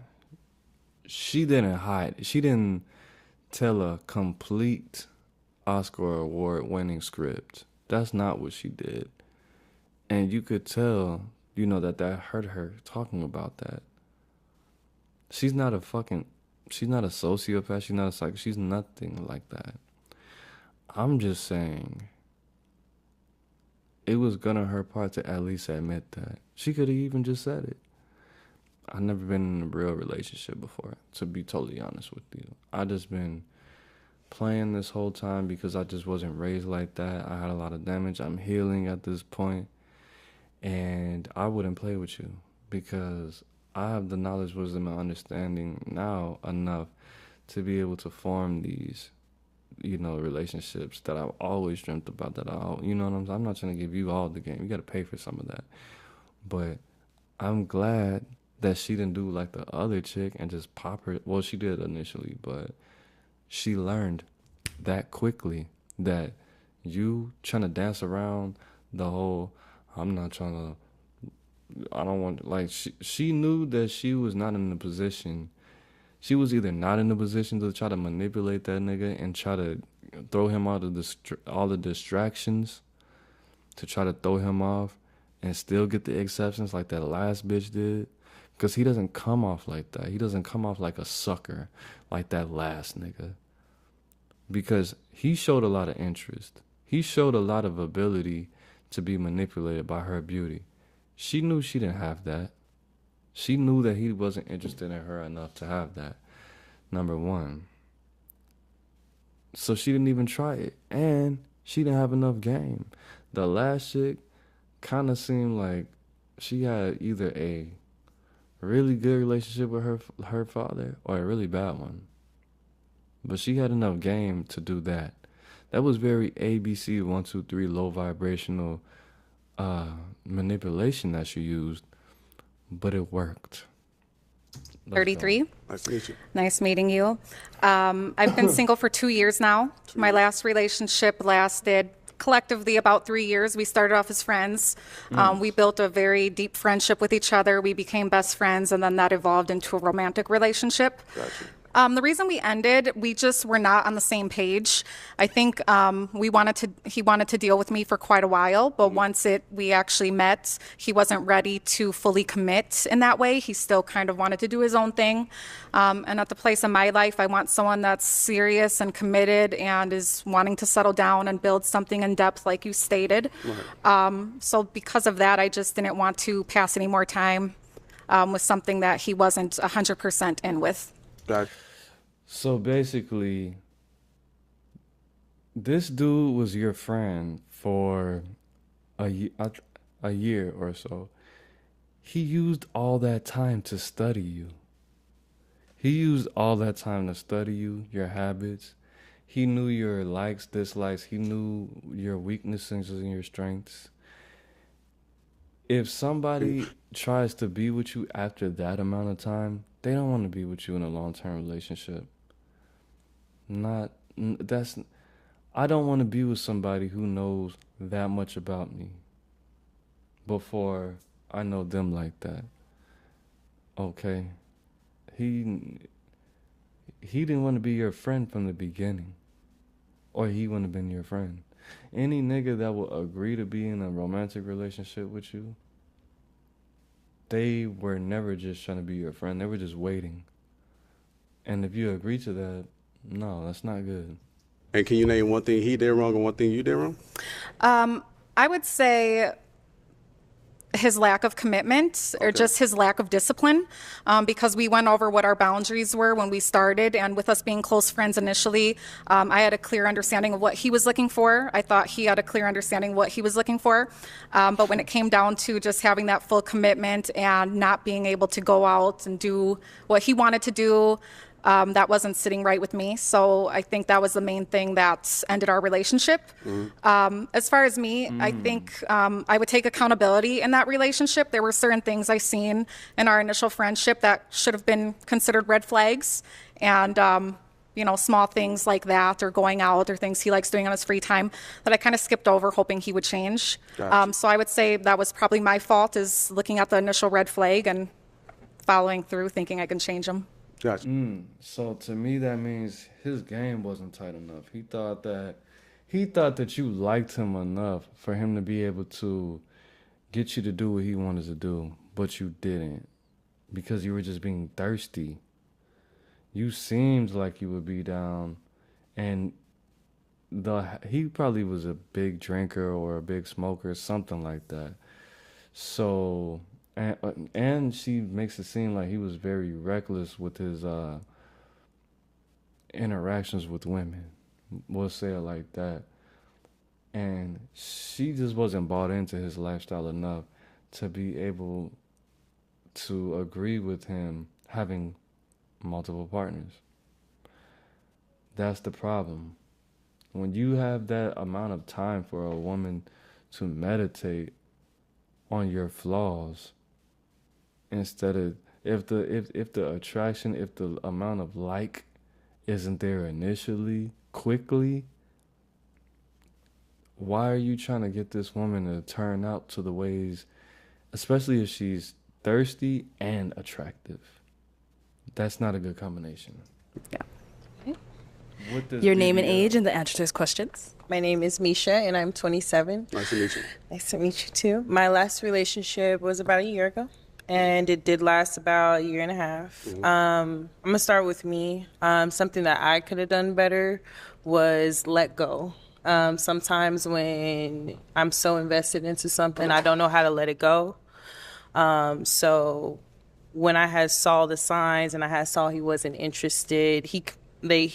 she didn't hide. She didn't tell a complete Oscar award-winning script. That's not what she did. And you could tell, that hurt her talking about that. She's not a sociopath. She's not a psycho. She's nothing like that. I'm just saying, it was good on her part to at least admit that. She could have even just said it. I've never been in a real relationship before, to be totally honest with you. I just been playing this whole time because I just wasn't raised like that. I had a lot of damage. I'm healing at this point, and I wouldn't play with you because I have the knowledge, wisdom, and understanding now enough to be able to form these, relationships that I've always dreamt about. That you know what I'm saying? I'm not trying to give you all the game. You got to pay for some of that. But I'm glad that she didn't do like the other chick and just pop her. Well, she did initially, but she learned that quickly that you trying to dance around the whole, I don't want, like, she knew that she was not in the position. She was either not in the position to try to manipulate that nigga and try to throw him out of all the distractions to try to throw him off and still get the exceptions like that last bitch did. Because he doesn't come off like that. He doesn't come off like a sucker like that last nigga. Because he showed a lot of interest. He showed a lot of ability to be manipulated by her beauty. She knew she didn't have that. She knew that he wasn't interested in her enough to have that. Number one. So she didn't even try it. And she didn't have enough game. The last chick kind of seemed like she had either a really good relationship with her father or a really bad one. But she had enough game to do that. That was very ABC 1, 2, 3 low vibrational manipulation that she used, but it worked. 33. Nice to meet you. Nice meeting you. I've been single for 2 years now. My last relationship lasted collectively about 3 years. We started off as friends. We built a very deep friendship with each other. We became best friends, and then that evolved into a romantic relationship. Gotcha. The reason we ended, we just were not on the same page. I think he wanted to deal with me for quite a while, but once we actually met, he wasn't ready to fully commit in that way. He still kind of wanted to do his own thing. And at the place in my life, I want someone that's serious and committed and is wanting to settle down and build something in depth, like you stated. So because of that, I just didn't want to pass any more time with something that he wasn't 100% in with. Gotcha. So basically, this dude was your friend for a year or so. He used all that time to study you. He used all that time to study you, your habits. He knew your likes, dislikes. He knew your weaknesses and your strengths. If somebody tries to be with you after that amount of time, they don't want to be with you in a long-term relationship. I don't want to be with somebody who knows that much about me before I know them like that. Okay. He didn't want to be your friend from the beginning. Or he wouldn't have been your friend. Any nigga that will agree to be in a romantic relationship with you, they were never just trying to be your friend. They were just waiting. And if you agree to that, no, that's not good. And can you name one thing he did wrong and one thing you did wrong? I would say his lack of commitment or just his lack of discipline, because we went over what our boundaries were when we started, and with us being close friends initially, I had a clear understanding of what he was looking for. I thought he had a clear understanding of what he was looking for, but when it came down to just having that full commitment and not being able to go out and do what he wanted to do, that wasn't sitting right with me. So I think that was the main thing that ended our relationship. As far as me, I think I would take accountability in that relationship. There were certain things I seen in our initial friendship that should have been considered red flags. And, small things like that, or going out, or things he likes doing on his free time that I kind of skipped over, hoping he would change. Gotcha. So I would say that was probably my fault, is looking at the initial red flag and following through, thinking I can change him. Gotcha. So to me, that means his game wasn't tight enough. He thought that you liked him enough for him to be able to get you to do what he wanted to do, but you didn't, because you were just being thirsty. You seemed like you would be down, and he probably was a big drinker or a big smoker, something like that. So. And she makes it seem like he was very reckless with his interactions with women. We'll say it like that. And she just wasn't bought into his lifestyle enough to be able to agree with him having multiple partners. That's the problem. When you have that amount of time for a woman to meditate on your flaws, instead of if the attraction, if the amount of like isn't there initially, quickly, why are you trying to get this woman to turn out to the ways, especially if she's thirsty and attractive? That's not a good combination. Yeah. Your name and age and the answer to his questions. My name is Misha, and I'm 27. Nice to meet you. Nice to meet you, too. My last relationship was about a year ago, and it did last about a year and a half. I'm going to start with me. Something that I could have done better was let go. Sometimes when I'm so invested into something, I don't know how to let it go. So when I had saw the signs and I had saw he wasn't interested, he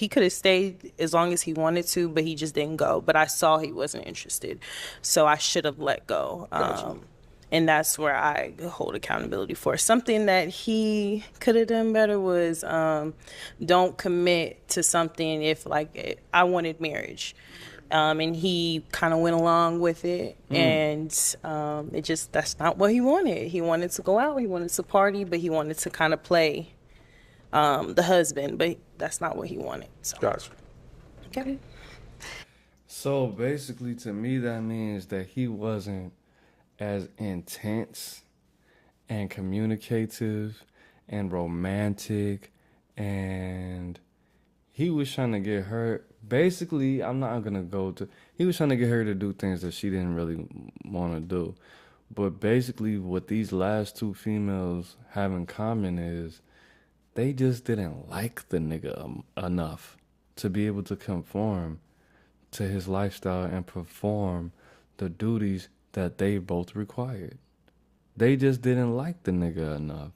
could have stayed as long as he wanted to, but he just didn't go. But I saw he wasn't interested, so I should have let go. And that's where I hold accountability for. Something that he could have done better was don't commit to something if, like, I wanted marriage. And he kind of went along with it, and that's not what he wanted. He wanted to go out, he wanted to party, but he wanted to kind of play the husband, but that's not what he wanted. So. Gotcha. Okay. So basically, to me, that means that he wasn't as intense and communicative and romantic, and he was trying to get her. Basically, he was trying to get her to do things that she didn't really want to do. But basically, what these last two females have in common is they just didn't like the nigga enough to be able to conform to his lifestyle and perform the duties that they both required. They just didn't like the nigga enough.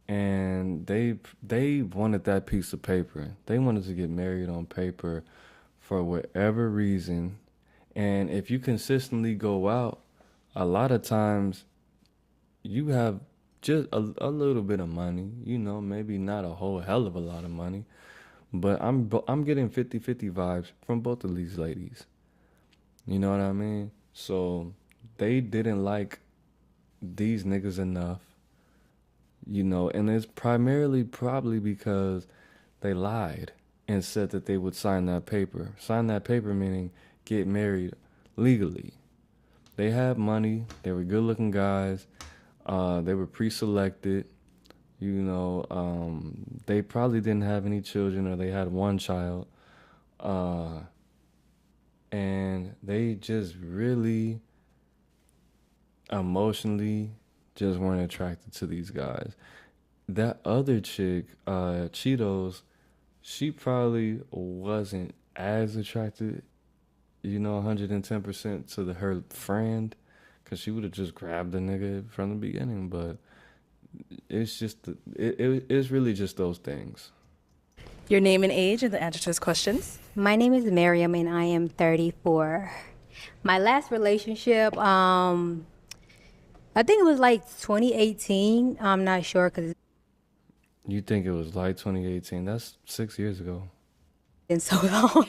And they wanted that piece of paper. They wanted to get married on paper for whatever reason. And if you consistently go out, a lot of times you have just a little bit of money, maybe not a whole hell of a lot of money, but I'm getting 50-50 vibes from both of these ladies. You know what I mean? So they didn't like these niggas enough, and it's primarily probably because they lied and said that they would sign that paper. Sign that paper meaning get married legally. They had money. They were good-looking guys. They were pre-selected. They probably didn't have any children, or they had one child. And they just really emotionally just weren't attracted to these guys. That other chick, Cheetos, she probably wasn't as attracted, 110% to her friend, because she would have just grabbed the nigga from the beginning. But it's just, it's really just those things. Your name and age and the answer to his questions. My name is Miriam and I am 34. My last relationship, I think it was like 2018. I'm not sure because. You think it was like 2018? That's 6 years ago. Been so long.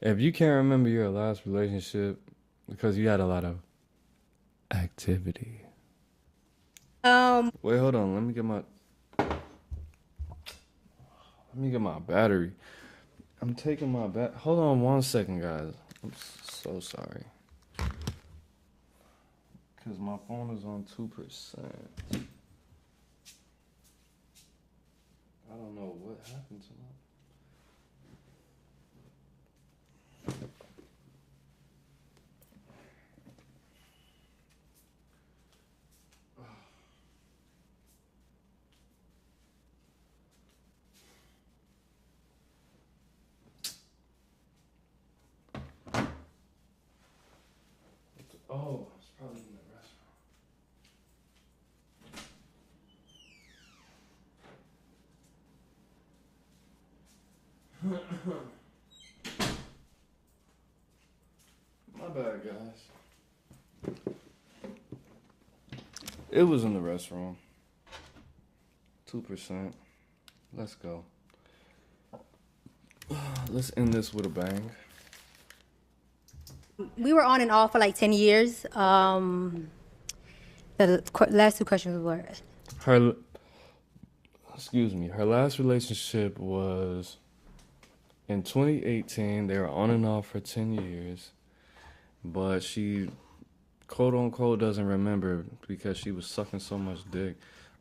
If you can't remember your last relationship because you had a lot of activity. Wait, hold on. Let me get my battery. I'm taking my Hold on 1 second, guys. I'm so sorry. Because my phone is on 2%. I don't know what happened to my... Oh, it's probably in the restroom. My bad, guys. It was in the restroom. 2%. Let's go. Let's end this with a bang. We were on and off for like 10 years. The last two questions were. Her, excuse me, her last relationship was in 2018. They were on and off for 10 years, but she, quote unquote, doesn't remember because she was sucking so much dick.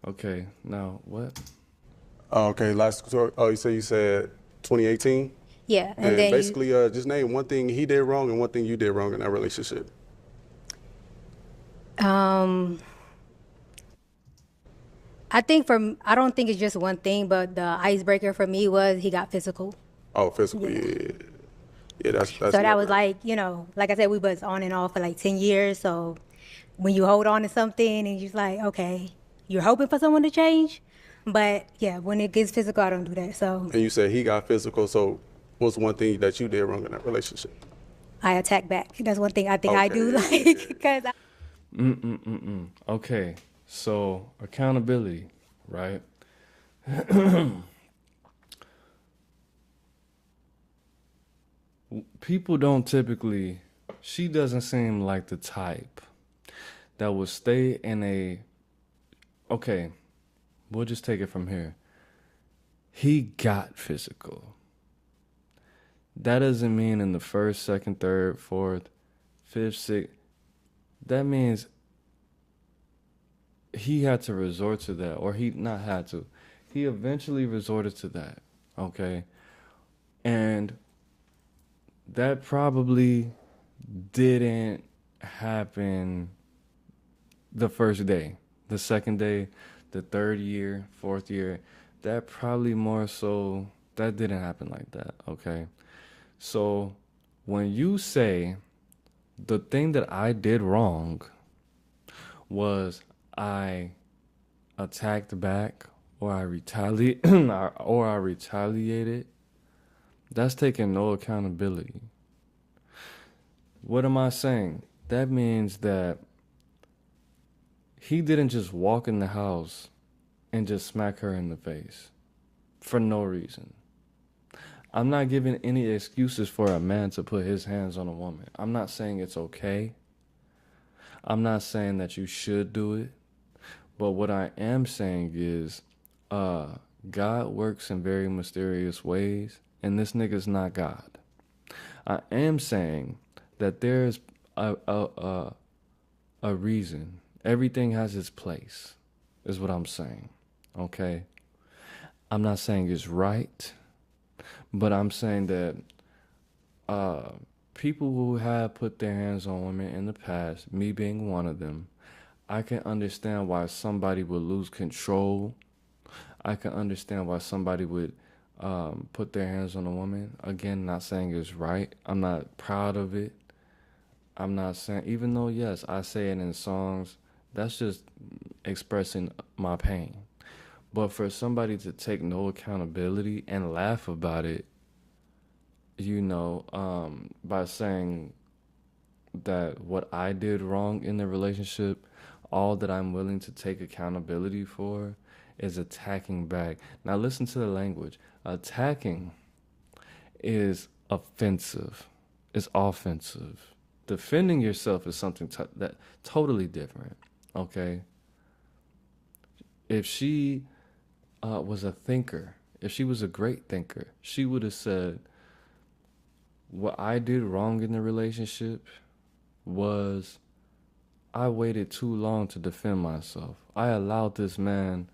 Okay, now what? Oh, okay, you said 2018? Yeah, And then basically, just name one thing he did wrong and one thing you did wrong in that relationship. I don't think it's just one thing, but the icebreaker for me was he got physical. Oh, physical, yeah. Yeah, that's So that was like, like I said, we was on and off for like 10 years. So when you hold on to something and you're just like, okay, you're hoping for someone to change. But yeah, when it gets physical, I don't do that. So And you said he got physical, so what's one thing that you did wrong in that relationship? I attack back. That's one thing I think I do, like, because Okay, so accountability, right? People don't typically, she doesn't seem like the type that would stay in okay, we'll just take it from here. He got physical. That doesn't mean in the first, second, third, fourth, fifth, sixth. That means he had to resort to that, or he not had to. He eventually resorted to that, okay? And that probably didn't happen the first day, the second day, the third year, fourth year. That probably more so, that didn't happen like that, okay? So when you say the thing that I did wrong was I attacked back or I retaliated, that's taking no accountability. What am I saying? That means that he didn't just walk in the house and just smack her in the face for no reason. I'm not giving any excuses for a man to put his hands on a woman. I'm not saying it's okay. I'm not saying that you should do it. But what I am saying is God works in very mysterious ways, and this nigga's not God. I am saying that there's a reason. Everything has its place, is what I'm saying. Okay? I'm not saying it's right, but I'm saying that people who have put their hands on women in the past, me being one of them, I can understand why somebody would lose control. I can understand why somebody would put their hands on a woman. Again, not saying it's right. I'm not proud of it. I'm not saying, even though, yes, I say it in songs, that's just expressing my pain. But for somebody to take no accountability and laugh about it, by saying that what I did wrong in the relationship, all that I'm willing to take accountability for is attacking back. Now listen to the language. Attacking is offensive. It's offensive. Defending yourself is something that totally different. Okay? If she was a thinker, if she was a great thinker, she would have said, what I did wrong in the relationship was I waited too long to defend myself. I allowed this man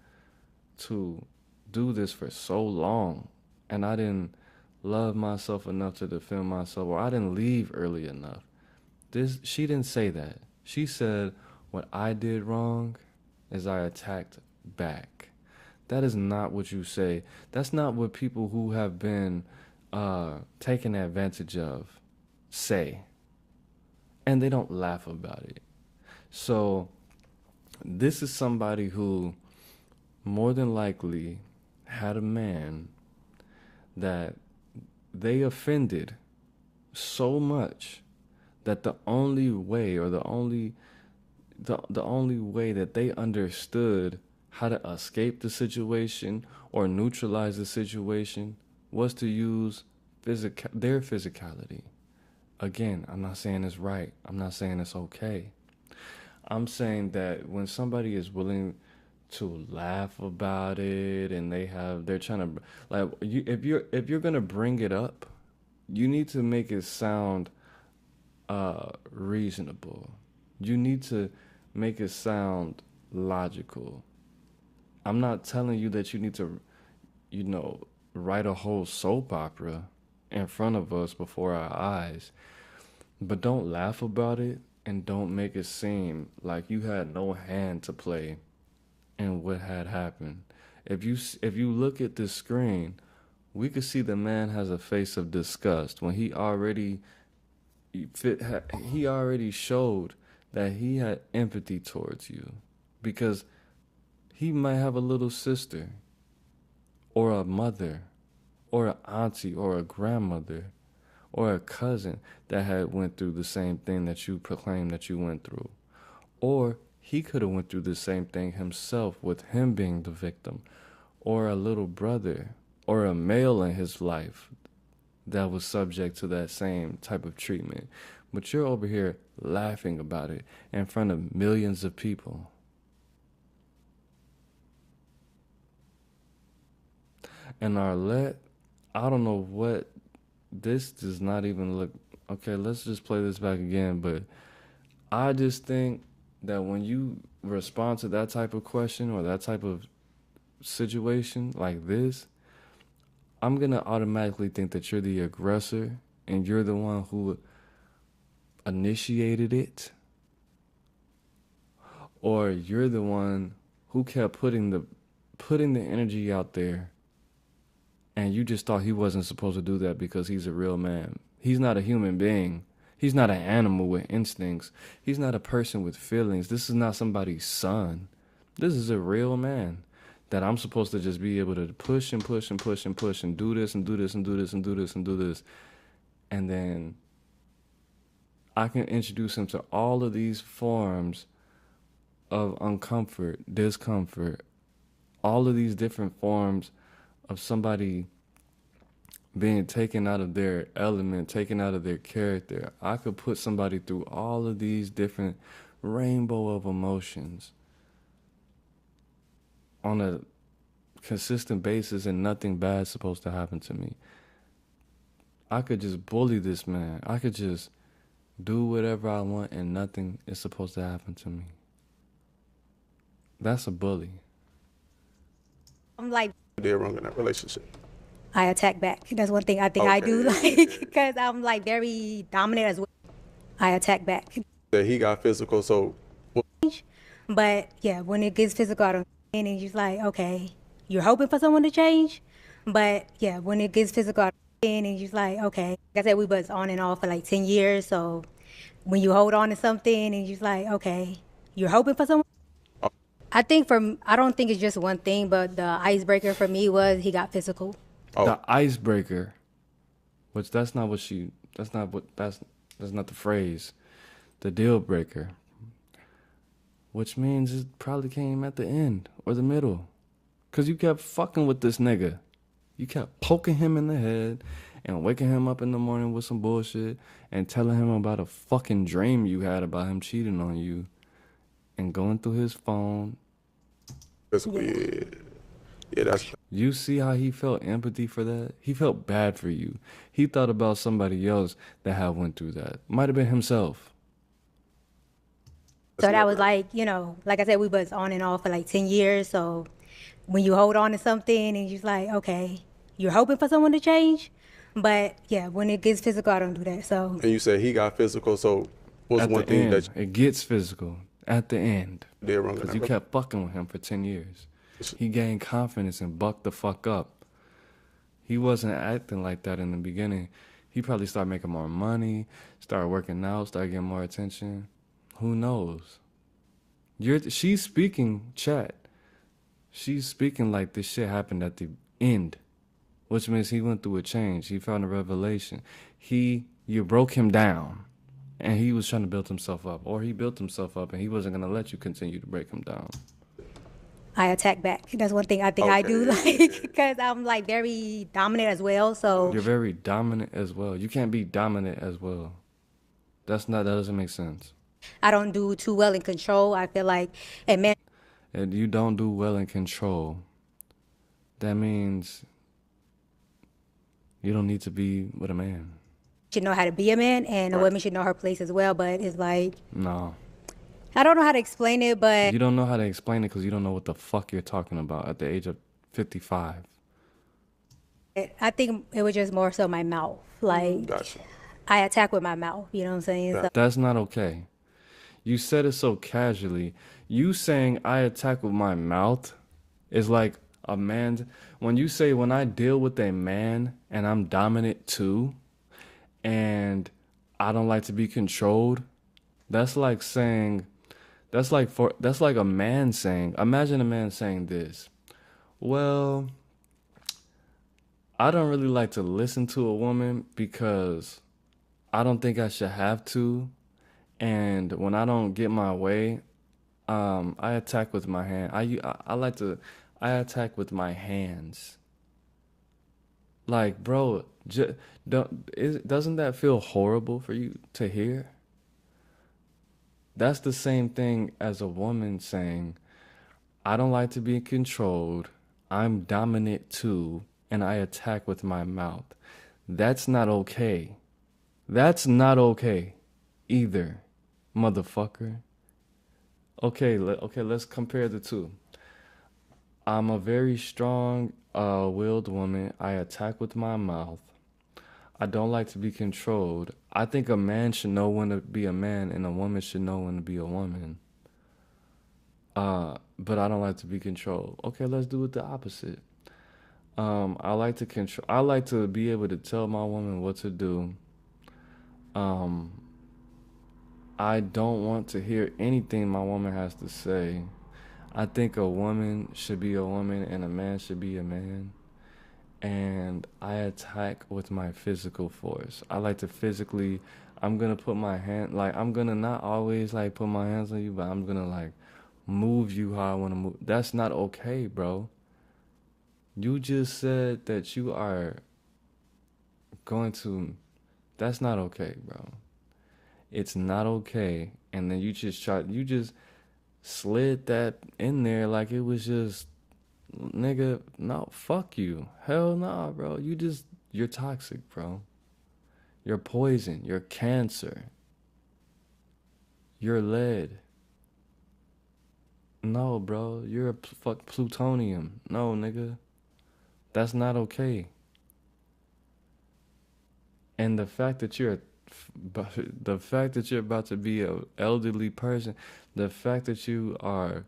to do this for so long, and I didn't love myself enough to defend myself, or I didn't leave early enough. She didn't say that. She said, what I did wrong is I attacked back. That is not what you say. That's not what people who have been taken advantage of say. And they don't laugh about it. So this is somebody who more than likely had a man that they offended so much that the only way, or the only way that they understood how to escape the situation or neutralize the situation was to use their physicality. Again, I'm not saying it's right. I'm not saying it's okay. I'm saying that when somebody is willing to laugh about it and they're trying to, like, if you're gonna bring it up, you need to make it sound reasonable. You need to make it sound logical. I'm not telling you that you need to, write a whole soap opera in front of us before our eyes. But don't laugh about it and don't make it seem like you had no hand to play in what had happened. If you look at this screen, we could see the man has a face of disgust when he already showed that he had empathy towards you, because he might have a little sister or a mother or an auntie or a grandmother or a cousin that had went through the same thing that you proclaim that you went through. Or he could have went through the same thing himself with him being the victim, or a little brother or a male in his life that was subject to that same type of treatment. But you're over here laughing about it in front of millions of people. And Arlette, I don't know what, this does not even look, okay, let's just play this back again, but I just think that when you respond to that type of question or that type of situation like this, I'm going to automatically think that you're the aggressor and you're the one who initiated it, or you're the one who kept putting the energy out there, and you just thought he wasn't supposed to do that because he's a real man. He's not a human being. He's not an animal with instincts. He's not a person with feelings. This is not somebody's son. This is a real man that I'm supposed to just be able to push and push and push and push and do this and do this and do this and do this and do this. And then I can introduce him to all of these forms of uncomfort, discomfort, all of these different forms of somebody being taken out of their element, taken out of their character. I could put somebody through all of these different rainbow of emotions on a consistent basis, and nothing bad's supposed to happen to me. I could just bully this man. I could just do whatever I want and nothing is supposed to happen to me. That's a bully. I'm like, They're wrong in that relationship. I attack back. That's one thing I think I do, like, because I'm like very dominant as well. I attack back. That he got physical, so. But yeah, when it gets physical, I don't, and it's just like, okay, you're hoping for someone to change. But yeah, when it gets physical, and it's just like, okay, like I said, we was on and off for like 10 years. So when you hold on to something and you're just like, okay, you're hoping for someone. I don't think it's just one thing, but the icebreaker for me was he got physical. The icebreaker, which that's not the phrase. The deal breaker, which means it probably came at the end or the middle, because you kept fucking with this nigga. You kept poking him in the head and waking him up in the morning with some bullshit and telling him about a fucking dream you had about him cheating on you and going through his phone. Yeah, that's. You see how he felt empathy for that? He felt bad for you. He thought about somebody else that had went through that. Might have been himself. So that was like, like I said, we was on and off for like 10 years. So when you hold on to something and you're just like, okay, you're hoping for someone to change. But yeah, when it gets physical, I don't do that. So. And you said he got physical, so what's one thing that. It gets physical at the end. They're wrong. Because you kept fucking with him for 10 years. He gained confidence and bucked the fuck up. He wasn't acting like that in the beginning. He probably started making more money, started working out, started getting more attention. Who knows? She's speaking, chat. She's speaking like this shit happened at the end, which means he went through a change. He found a revelation. You broke him down, and he was trying to build himself up, or he built himself up, and he wasn't going to let you continue to break him down. I attack back. That's one thing I think I do, Okay, like, because I'm like very dominant as well. So You're very dominant as well. You can't be dominant as well. That doesn't make sense. I don't do too well in control. I feel like a man And you don't do well in control. That means you don't need to be with a man. should know how to be a man, and a woman should know her place as well. But it's like, No. I don't know how to explain it, but You don't know how to explain it because you don't know what the fuck you're talking about at the age of 55. I think it was just more so my mouth. Like, Gotcha. I attack with my mouth. You know what I'm saying? So, That's not okay. You said it so casually. You saying I attack with my mouth is like a man. When you say when I deal with a man and I'm dominant too, and I don't like to be controlled, that's like saying, that's like a man saying, imagine a man saying this. Well, I don't really like to listen to a woman because I don't think I should have to. And when I don't get my way, I attack with my hand. I attack with my hands. Like, bro, doesn't that feel horrible for you to hear? That's the same thing as a woman saying, I don't like to be controlled. I'm dominant too, and I attack with my mouth. That's not okay. That's not okay either, motherfucker. Okay, let's compare the two. I'm a very strong willed woman. I attack with my mouth. I don't like to be controlled. I think a man should know when to be a man and a woman should know when to be a woman. But I don't like to be controlled. Okay, let's do it the opposite. I like to control. I like to be able to tell my woman what to do. I don't want to hear anything my woman has to say. I think a woman should be a woman and a man should be a man. And I attack with my physical force. I like to physically, I'm going to put my hand, like, I'm going to not always, like, put my hands on you, but I'm going to, like, move you how I want to move. That's not okay, bro. You just said that you are going to, that's not okay, bro. It's not okay. And then you just slid that in there like it was just, nigga, no, fuck you. Hell nah, bro. You're toxic, bro. You're poison. You're cancer. You're lead. No, bro. You're a plutonium. No, nigga. That's not okay. And the fact that you're about to be an elderly person, the fact that you are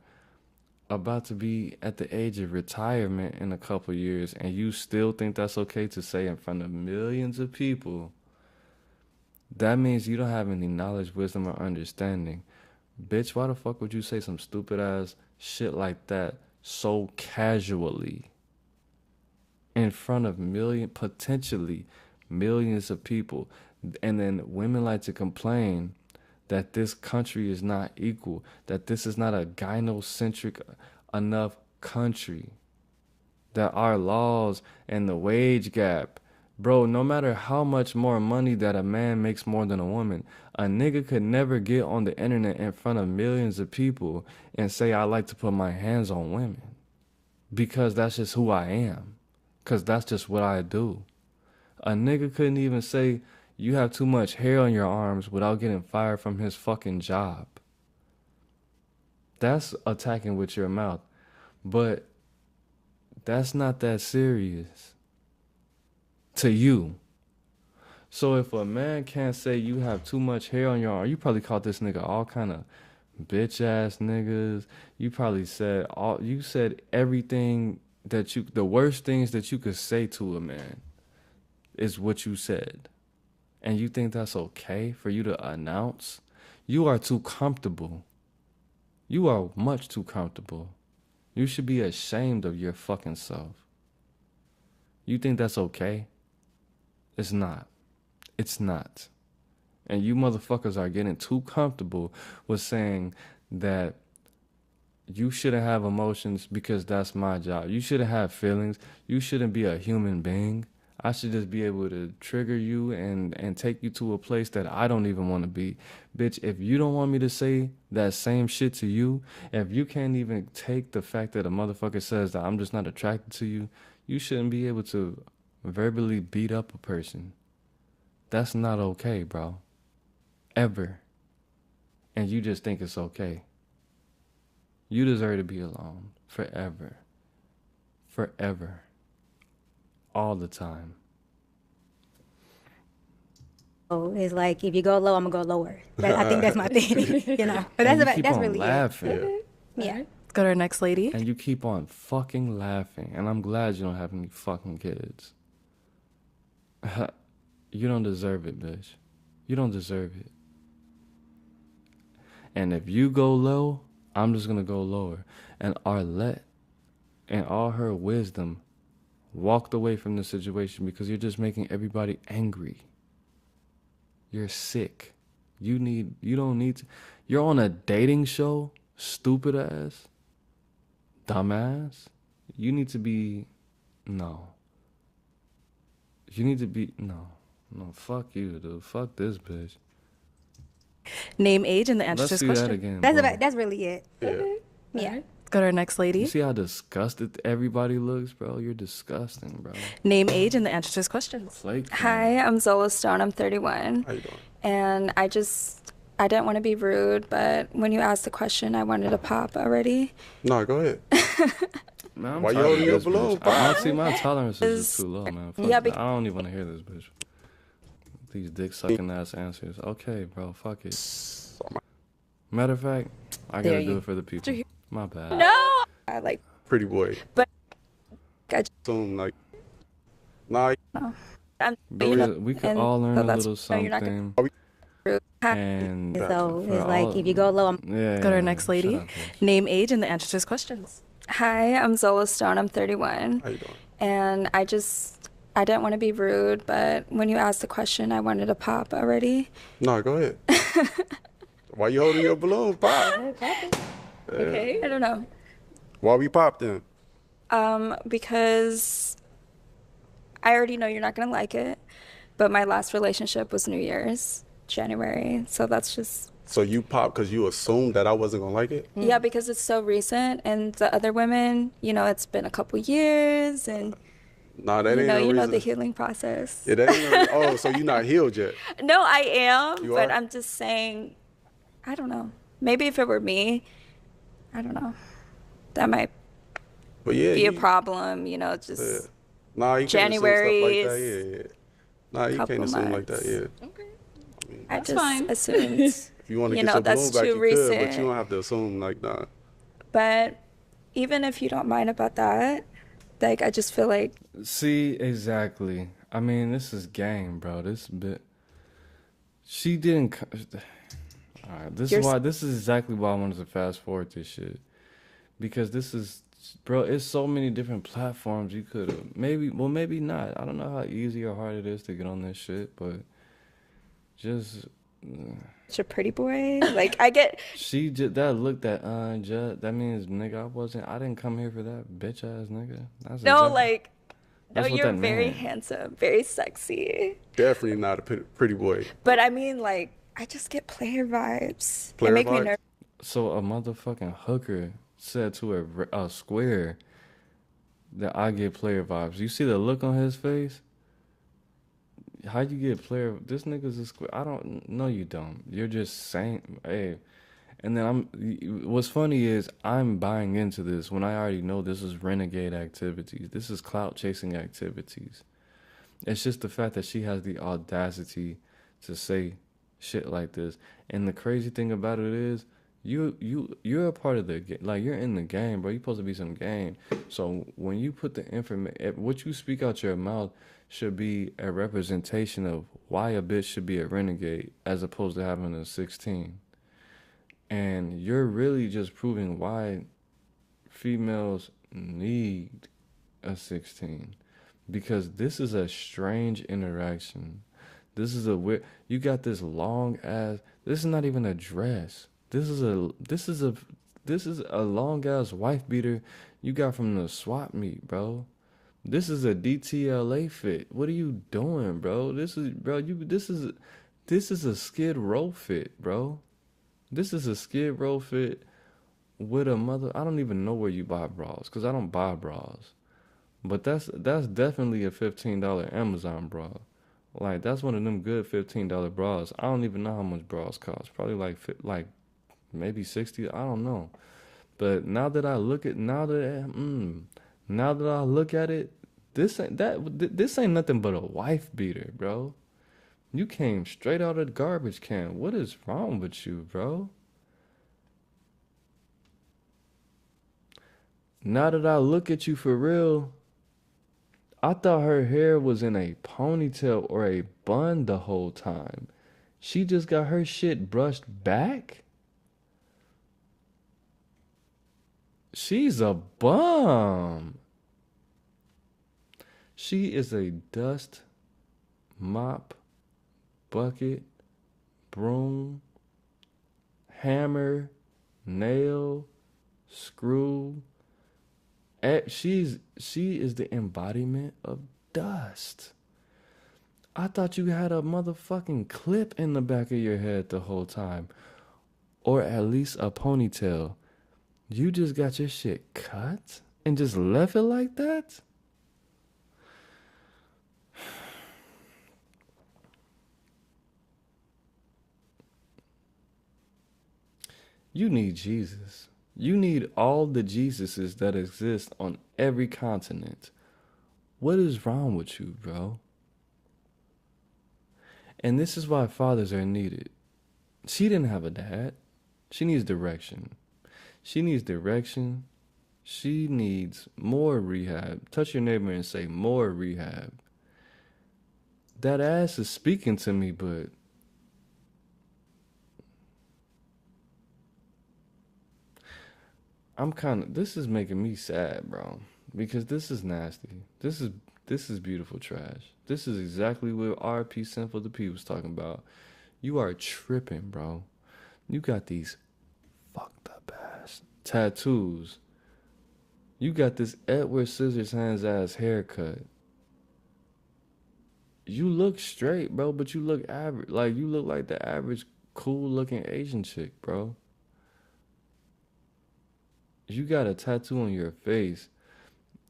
about to be at the age of retirement in a couple years and you still think that's okay to say in front of millions of people, that means you don't have any knowledge, wisdom, or understanding. Bitch, why the fuck would you say some stupid ass shit like that so casually in front of potentially millions of people? And then women like to complain that this country is not equal, that this is not a gynocentric enough country, that our laws and the wage gap, bro, no matter how much more money that a man makes more than a woman, a nigga could never get on the internet in front of millions of people and say, I like to put my hands on women, because that's just who I am, because that's just what I do. A nigga couldn't even say, you have too much hair on your arms without getting fired from his fucking job. That's attacking with your mouth. But that's not that serious to you. So if a man can't say you have too much hair on your arm, you probably called this nigga all kind of bitch ass niggas. You probably said everything the worst things that you could say to a man is what you said. And you think that's okay for you to announce? You are too comfortable. You are much too comfortable. You should be ashamed of your fucking self. You think that's okay? It's not. It's not. And you motherfuckers are getting too comfortable with saying that You shouldn't have emotions because that's my job. You shouldn't have feelings. You shouldn't be a human being. I should just be able to trigger you and take you to a place that I don't even want to be. Bitch, if you don't want me to say that same shit to you, if you can't even take the fact that a motherfucker says that I'm just not attracted to you, you shouldn't be able to verbally beat up a person. That's not okay, bro. Ever. And you just think it's okay. You deserve to be alone forever. Forever. All the time. So it's like if you go low, I'm gonna go lower. I think that's my thing, you know. But that's really laughing. it. Yeah. Let's go to our next lady. And you keep on fucking laughing. And I'm glad you don't have any fucking kids. You don't deserve it, bitch. You don't deserve it. And if you go low, I'm just gonna go lower. And Arlette, in all her wisdom, walked away from the situation because you're just making everybody angry. You're sick. You don't need to. You're on a dating show, stupid ass, dumbass. You need to be, no. You need to be, no, fuck you, dude. Fuck this bitch. Name, age, and the answer to Let's this do question. that again. That's really it. Yeah. Yeah. Let's go to our next lady. You see how disgusted everybody looks, bro? You're disgusting, bro. Name, age, and the answer to this question. Flake. Hi, I'm Zola Stone. I'm 31. How you doing? And I didn't want to be rude, but when you asked the question, I wanted to pop already. No, go ahead. Man, I'm Why you tired of holding your this balloon, bitch. pop? Honestly, my tolerance is just too low, man. Fuck Yeah, that. I don't even want to hear this bitch. These dick sucking ass answers. Okay, bro, fuck it. Matter of fact, I There gotta you- do it for the people. My bad. No! I like, Pretty boy. but I Soon, like, nah, I'm, But you know, we could and all learn so a that's little why you're not gonna something. be rude. And So for it's like all- if you go low, I'm yeah, Go to our yeah, next shut lady. up, bitch. Name, age, and the answer to this questions. Hi, I'm Zola Stone. I'm 31. how you doing? And I didn't want to be rude, but when you asked the question, I wanted to pop already. No, go ahead. Why you holding your balloon, pop? Okay. I don't know. Why we pop then? Because I already know you're not going to like it, but my last relationship was New Year's, January. So that's just, So you pop because you assumed that I wasn't gonna like it? yeah, because it's so recent. And the other women, it's been a couple years and, Nah, that ain't no you know reason. the healing process. Yeah, that ain't no, oh, so you not healed yet? No, I am, You but are? I'm just saying, I don't know. Maybe if it were me, I don't know. That might But yeah, be a you- problem, just Yeah. Nah, you can't January assume stuff like is that. Yeah. Nah, you couple can't assume like months. that. Yeah. I That's just fine. assumed. If you want to get your that's balloon back, too you recent. could, but you don't have to assume like that. But even if you don't mind about that, like I just feel like See, exactly. I mean, this is game, bro. This bit. She didn't. All right, this is why. This is exactly why I wanted to fast forward this shit, because this is, bro. It's so many different platforms you could have maybe. Well, maybe not. I don't know how easy or hard it is to get on this shit, but just. such a pretty boy. Like I get She just that look that that means nigga I didn't come here for that bitch ass nigga. That's no, exactly- like no, that's what you're that very meant. handsome, very sexy. Definitely not a pretty boy. But I mean, like I just get player vibes. Player it make me vibes? nervous. So a motherfucking hooker said to a square that I get player vibes. You see the look on his face? How you get player? This nigga's a square. I don't. No, you don't. You're just saying, hey. And then what's funny is I'm buying into this when I already know this is renegade activities. This is clout chasing activities. It's just the fact that she has the audacity to say shit like this. And the crazy thing about it is, you're a part of the game. Like, you're in the game, bro. You're supposed to be some game. So when you put the information, what you speak out your mouth should be a representation of why a bitch should be a renegade as opposed to having a 16. And you're really just proving why females need a 16. Because this is a strange interaction. This is a weird. You got this long ass. This is not even a dress. This is a This is a long ass wife beater you got from the swap meet, bro. This is a DTLA fit. What are you doing, bro? This is a Skid Row fit, bro. This is a Skid Row fit with a mother. I don't even know where you buy bras, cause I don't buy bras. But that's definitely a $15 Amazon bra. Like, that's one of them good $15 bras. I don't even know how much bras cost. Probably like maybe 60. I don't know. But now that I look at it, this ain't nothing but a wife beater, bro. You came straight out of the garbage can. What is wrong with you, bro? Now that I look at you for real, I thought her hair was in a ponytail or a bun the whole time. She just got her shit brushed back? She's a bum. She is a dust, mop, bucket, broom, hammer, nail, screw. She is the embodiment of dust. I thought you had a motherfucking clip in the back of your head the whole time. Or at least a ponytail. You just got your shit cut and just left it like that? You need Jesus. You need all the Jesuses that exist on every continent. What is wrong with you, bro? And this is why fathers are needed. She didn't have a dad. She needs direction. She needs direction. She needs more rehab. Touch your neighbor and say, more rehab. That ass is speaking to me, but this is making me sad, bro, because this is nasty. This is beautiful trash. This is exactly what RP Sinful the P was talking about. You are tripping, bro. You got these fucked up ass tattoos. You got this Edward Scissorhands ass haircut. You look straight, bro, but you look average. Like, you look like the average cool looking Asian chick, bro. You got a tattoo on your face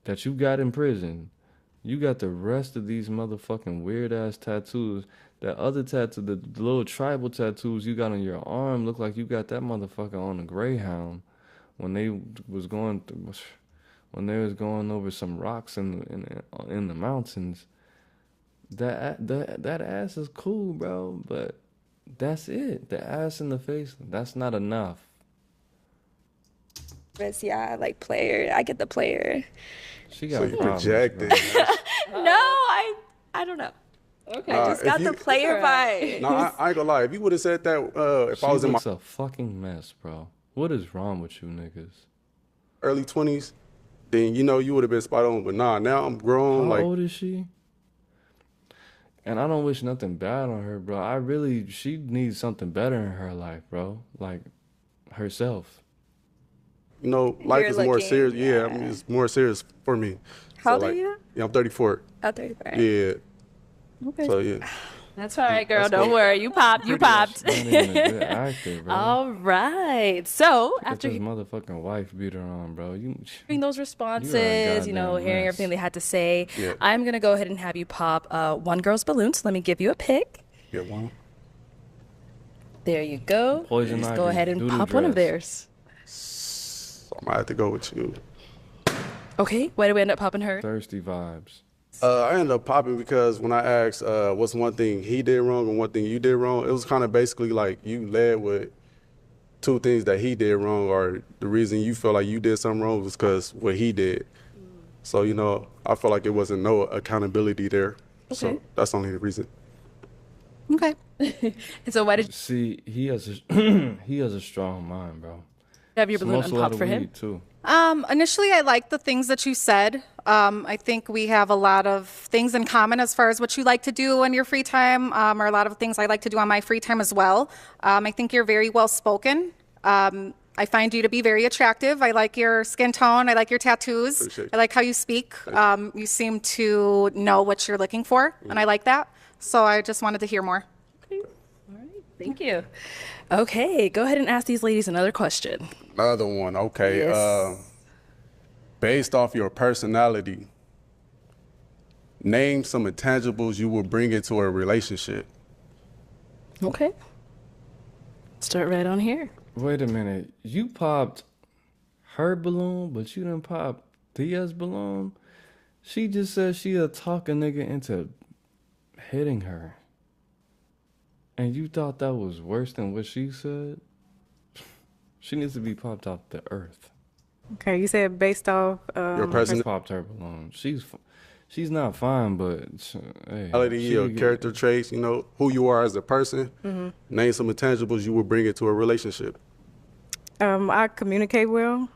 that you got in prison. You got the rest of these motherfucking weird ass tattoos. That other tattoo, the little tribal tattoos you got on your arm, look like you got that motherfucker on a Greyhound when they was going over some rocks in the mountains. That ass is cool, bro, but that's it. The ass in the face, that's not enough. Yeah, like player. I get the player. She got so you projected. No, I don't know. Okay, I just got the player vibe. No, I ain't gonna lie. If you would have said that, if I was in my a fucking mess, bro. What is wrong with you niggas? early 20s, then you would have been spot on. But nah, now I'm grown. How old is she? And I don't wish nothing bad on her, bro. She needs something better in her life, bro. Like herself. Life is more serious. Yeah, I mean, it's more serious for me. How old are you? Yeah, I'm 34. Oh, 34. Yeah. Okay. So, yeah. That's all right, girl. Don't worry. You popped. You popped. Not even a good actor, bro. All right. So after his motherfucking wife beat her on, bro. hearing those responses, hearing everything they had to say, I'm gonna go ahead and have you pop one girl's balloon. So let me give you a pick. Get one. There you go. Poison Just ivy, go ahead and doodle pop one of dress. theirs. I might have to go with you. Okay. Why did we end up popping her? Thirsty vibes. I ended up popping because when I asked what's one thing he did wrong and one thing you did wrong, it was kind of basically like you led with two things that he did wrong, or the reason you felt like you did something wrong was because what he did. So, I felt like it wasn't no accountability there. Okay. So that's only the reason. Okay. And so why did you See, he has a strong mind, bro. have your balloon Smokes a lot unpopped of for him? weed, too. Initially, I liked the things that you said. I think we have a lot of things in common as far as what you like to do in your free time, or a lot of things I like to do on my free time as well. I think you're very well spoken. I find you to be very attractive. I like your skin tone. I like your tattoos. Appreciate you. I like how you speak. You seem to know what you're looking for, and I like that. So I just wanted to hear more. Okay. All right. Thank you. Okay, go ahead and ask these ladies another question. Another one. Okay. Yes. Based off your personality, name some intangibles you would bring into a relationship. Okay. Start right on here. Wait a minute. You popped her balloon, but you didn't pop Thea's balloon? She just said she'll talk a nigga into hitting her. And you thought that was worse than what she said? She needs to be popped off the earth. Okay, you said based off Your I personality, popped her balloon. She's not fine, but hey, your character traits, you know, who you are as a person. Name some intangibles you would bring into a relationship. I communicate well.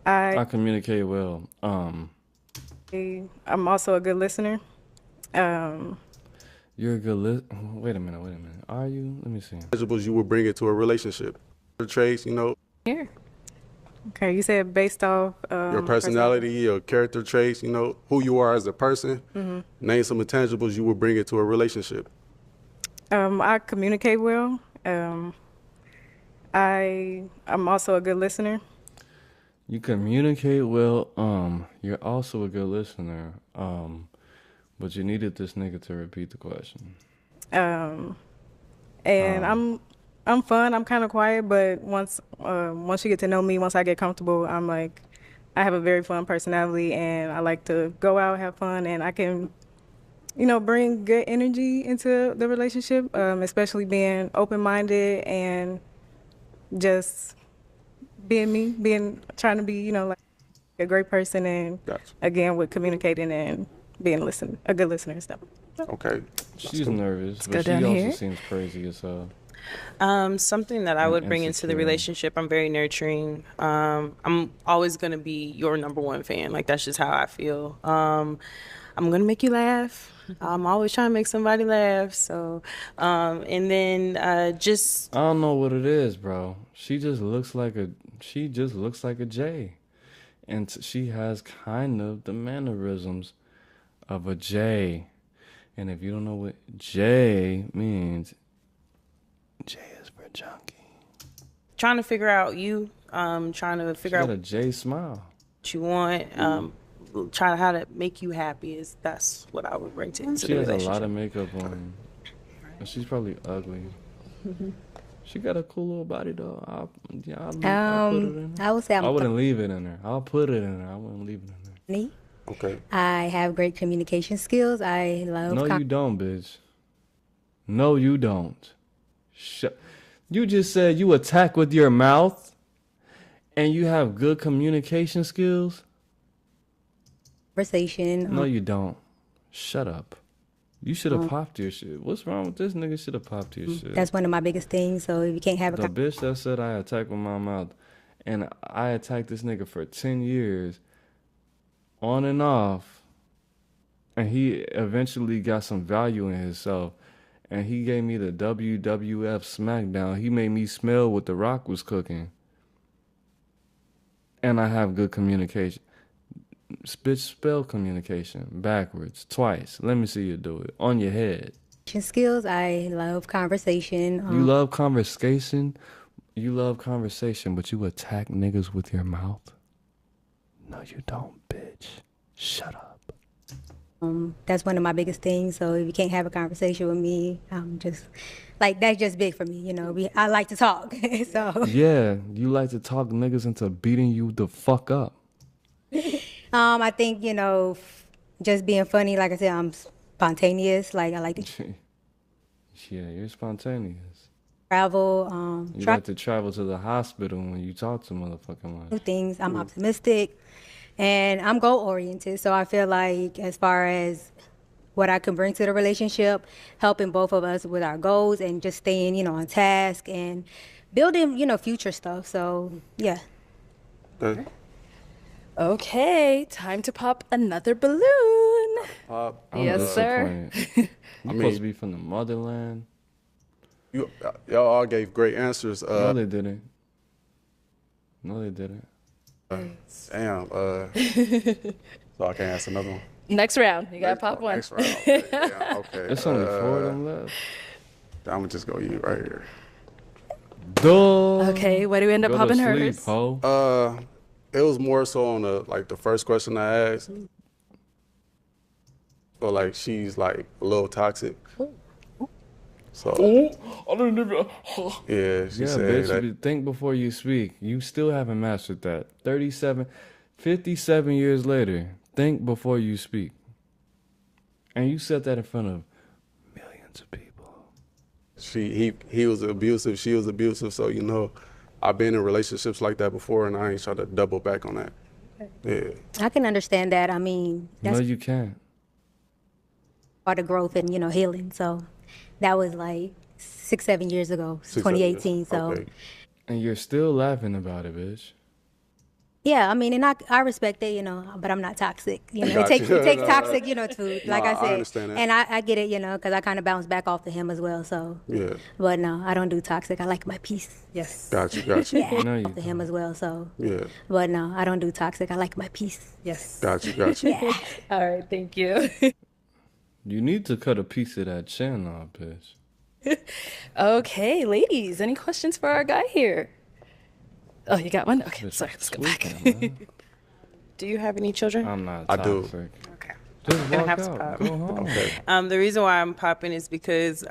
I communicate well. I'm also a good listener. You're a good Wait a minute. Are you? Let me see. Intangibles you would bring into a relationship. Traits, you know, Here. Okay, you said based off your personality, your character traits, you know, who you are as a person. Name some intangibles you would bring into a relationship. I communicate well. I'm also a good listener. You communicate well. You're also a good listener. But you needed this nigga to repeat the question. And I'm fun. I'm kind of quiet, but once you get to know me, once I get comfortable, I have a very fun personality, and I like to go out, have fun, and I can, bring good energy into the relationship, especially being open-minded and just being me, trying to be, like a great person, and again with communicating and being a good listener and stuff. Okay. She's nervous, go but she down also here. seems crazy as hell. Something that I would bring into the insecure. relationship, I'm very nurturing. I'm always going to be your number one fan. Like, that's just how I feel. I'm going to make you laugh. I'm always trying to make somebody laugh. So, and then just... I don't know what it is, bro. She just looks like a J. And she has kind of the mannerisms of a J. And if you don't know what J means, J is for junkie. trying to figure out you, trying to figure out a J smile. what you want, trying how to make you happy. That's what I would bring into She the has a relationship. lot of makeup on. And she's probably ugly. She got a cool little body though. I'll put it in her. I would say I wouldn't leave it in her. I'll put it in her. I wouldn't leave it in her. me. Okay. I have great communication skills. I love. No, you don't, bitch. No, you don't. You just said you attack with your mouth, and you have good communication skills. Conversation. No, you don't. Shut up. You should have popped your shit. What's wrong with this nigga? Should have popped your shit. That's one of my biggest things. So if you can't have a The bitch that said I attack with my mouth, and I attacked this nigga for 10 years, on and off, and he eventually got some value in himself, and he gave me the WWF SmackDown. He made me smell what The Rock was and I have good communication. Bitch, spell communication backwards twice. Let me see you do it on your head. skills, I love conversation. You love conversation. You love conversation, but you attack niggas with your mouth. No, you don't, bitch. Shut up. That's one of my biggest things. So if you can't have a conversation with me, that's just big for me. You know, I like to talk. So Yeah, you like to talk niggas into beating you the fuck up. I think, just being funny. Like I said, I'm spontaneous. Like I like to Yeah, you're spontaneous. travel. You like to travel to the hospital when you talk to motherfucking New like. things. I'm optimistic, and I'm goal oriented. So I feel like as far as what I can bring to the relationship, helping both of us with our goals and just staying, on task and building, future stuff. So yeah. Okay. Okay, time to pop another balloon. Pop. I'm Yes, sir. disappointed. You supposed to be from the motherland. Y'all all gave great answers. No, they didn't. No, they didn't. Damn. So I can't ask another one. Next round. You got to pop one. Next round. Okay. Yeah, okay. There's only 4 of them left. I'm gonna just go you right here. Duh. Okay, what do we end up Go popping to sleep, hers? ho. It was more so on the first question I asked. So like she's like a little toxic. So I didn't even. yeah, she Yeah, said bitch, that. you think before you speak. You still haven't mastered that. 57 years later, think before you speak. And you said that in front of millions of people. He was abusive, she was abusive, so you know, I've been in relationships like that before, and I ain't trying to double back on that. Yeah. I can understand that. I mean, that's No, you can't. part of growth and, you know, healing. So that was like 6-7 years ago, 2018. So Okay. And you're still laughing about it, bitch. yeah, I mean, and I respect it, you know, but I'm not toxic. You know, Gotcha. it takes No, toxic, you know, to like no, I I said, understand that. and I get it, you know, because I kind of bounce back off to him as well. So Yeah. but no, I don't do toxic. I like my peace. Yes. Got you. Yeah, No, you to him as well. So Yeah. but no, I don't do toxic. I like my peace. Yes. Got you. All right, thank you. You need to cut a piece of that chin off, bitch. Okay, ladies, any questions for our guy here? Oh, you got one? Okay, Bitch, sorry, let's go tweaking, back. man. Do you have any children? I'm not I do. toxic. Okay. Just Gonna walk have to out. pop. Go home. Okay. The reason why I'm popping is because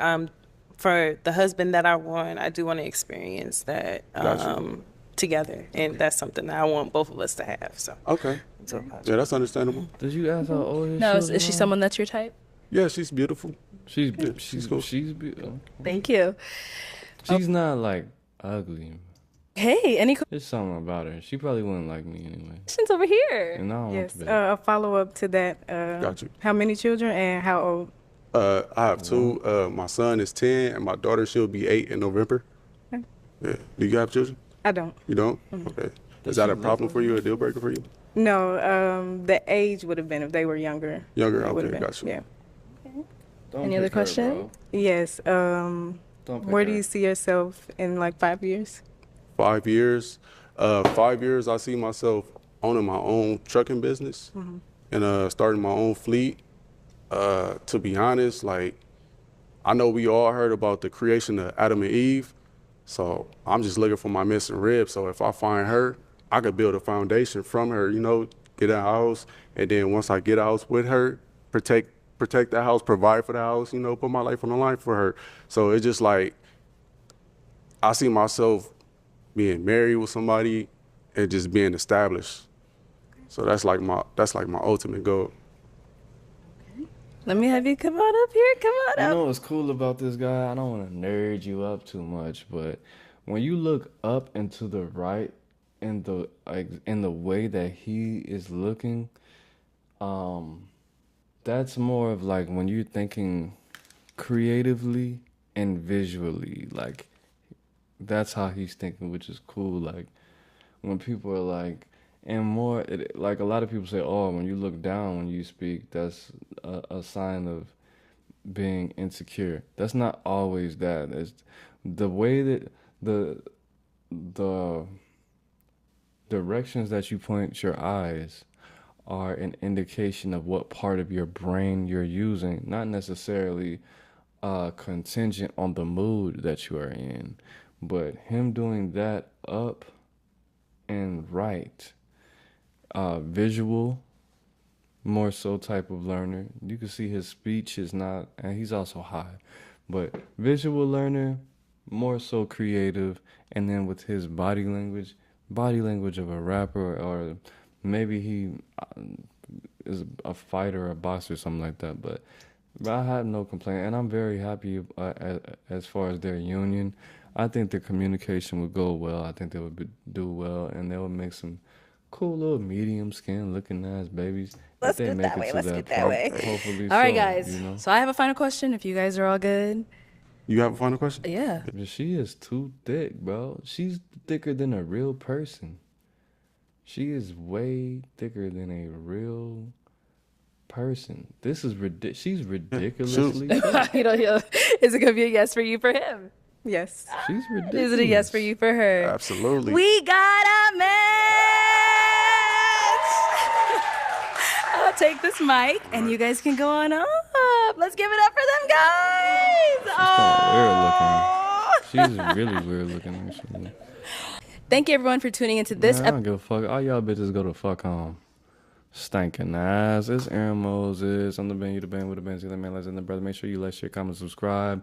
for the husband that I want, I do want to experience that Gotcha. together, and that's something that I want both of us to have. So, Okay. so Yeah, that's understandable. Did you ask how old his No, is children she are? someone that's your type? Yeah, she's beautiful. She's cool. beautiful. Thank you. She's not like ugly. Hey, any There's something about her. She probably wouldn't like me anyway. questions over here? And I don't Yes. want to be. A follow up to that. Got you. How many children and how old? I have 2. My son is 10, and my daughter, she'll be 8 in November. Okay. Yeah. Do you have children? I don't. You don't? Okay. Is that a problem for you, a deal breaker for you? No, the age would have been if they were younger. Younger? It would Okay, have been. got you. Yeah. Don't Any other pick her, question? bro. Yes. Don't pick Where do her. you see yourself in like 5 years? 5 years. 5 years, I see myself owning my own trucking business and starting my own fleet. To be honest, like, I know we all heard about the creation of Adam and Eve, so I'm just looking for my missing rib. So if I find her, I could build a foundation from her, you know, get a house, and then once I get a house with her, protect the house, provide for the house, you know, put my life on the line for her. So it's just like, I see myself being married with somebody and just being established. So that's like my ultimate goal. Let me have you come on up here. Come on You up. know what's cool about this guy? I don't want to nerd you up too much, but when you look up and to the right in the way that he is looking, that's more of like when you're thinking creatively and visually, like that's how he's thinking, which is cool. Like when people are like, and more, like a lot of people say, oh, when you look down when you speak, that's a sign of being insecure. That's not always that. It's the way that the directions that you point your eyes are an indication of what part of your brain you're using, not necessarily contingent on the mood that you are in. But him doing that up and right, visual, more so type of learner. You can see his speech is not, and he's also high, but visual learner, more so creative, and then with his body language of a rapper, or maybe he is a fighter or a boxer or something like that. But I have no complaint, and I'm very happy as far as their union. I think the communication would go well. I think they would do well, and they would make some cool little medium skin looking ass babies. Let's If they get make that it way. to Let's that get that point, way. Hopefully All right, so, guys. you know? So I have a final question. If you guys are all good. You have a final question? Yeah. She is too thick, bro. She's thicker than a real person. She is way thicker than a real person. This is ridiculous. She's ridiculously thick. You know, is it gonna be a yes for you for him? Yes. She's ridiculous. Is it a yes for you for her? Absolutely. We got a match. I'll take this mic, and you guys can go on up. Let's give it up for them guys. She's really weird looking, actually. Thank you, everyone, for tuning into this Man, I don't give a fuck. All y'all bitches go to fuck home. Stinking ass. It's Aaron Moses. I'm the band, you the band with the band. See the man, let's in the brother. Make sure you like, share, comment, subscribe.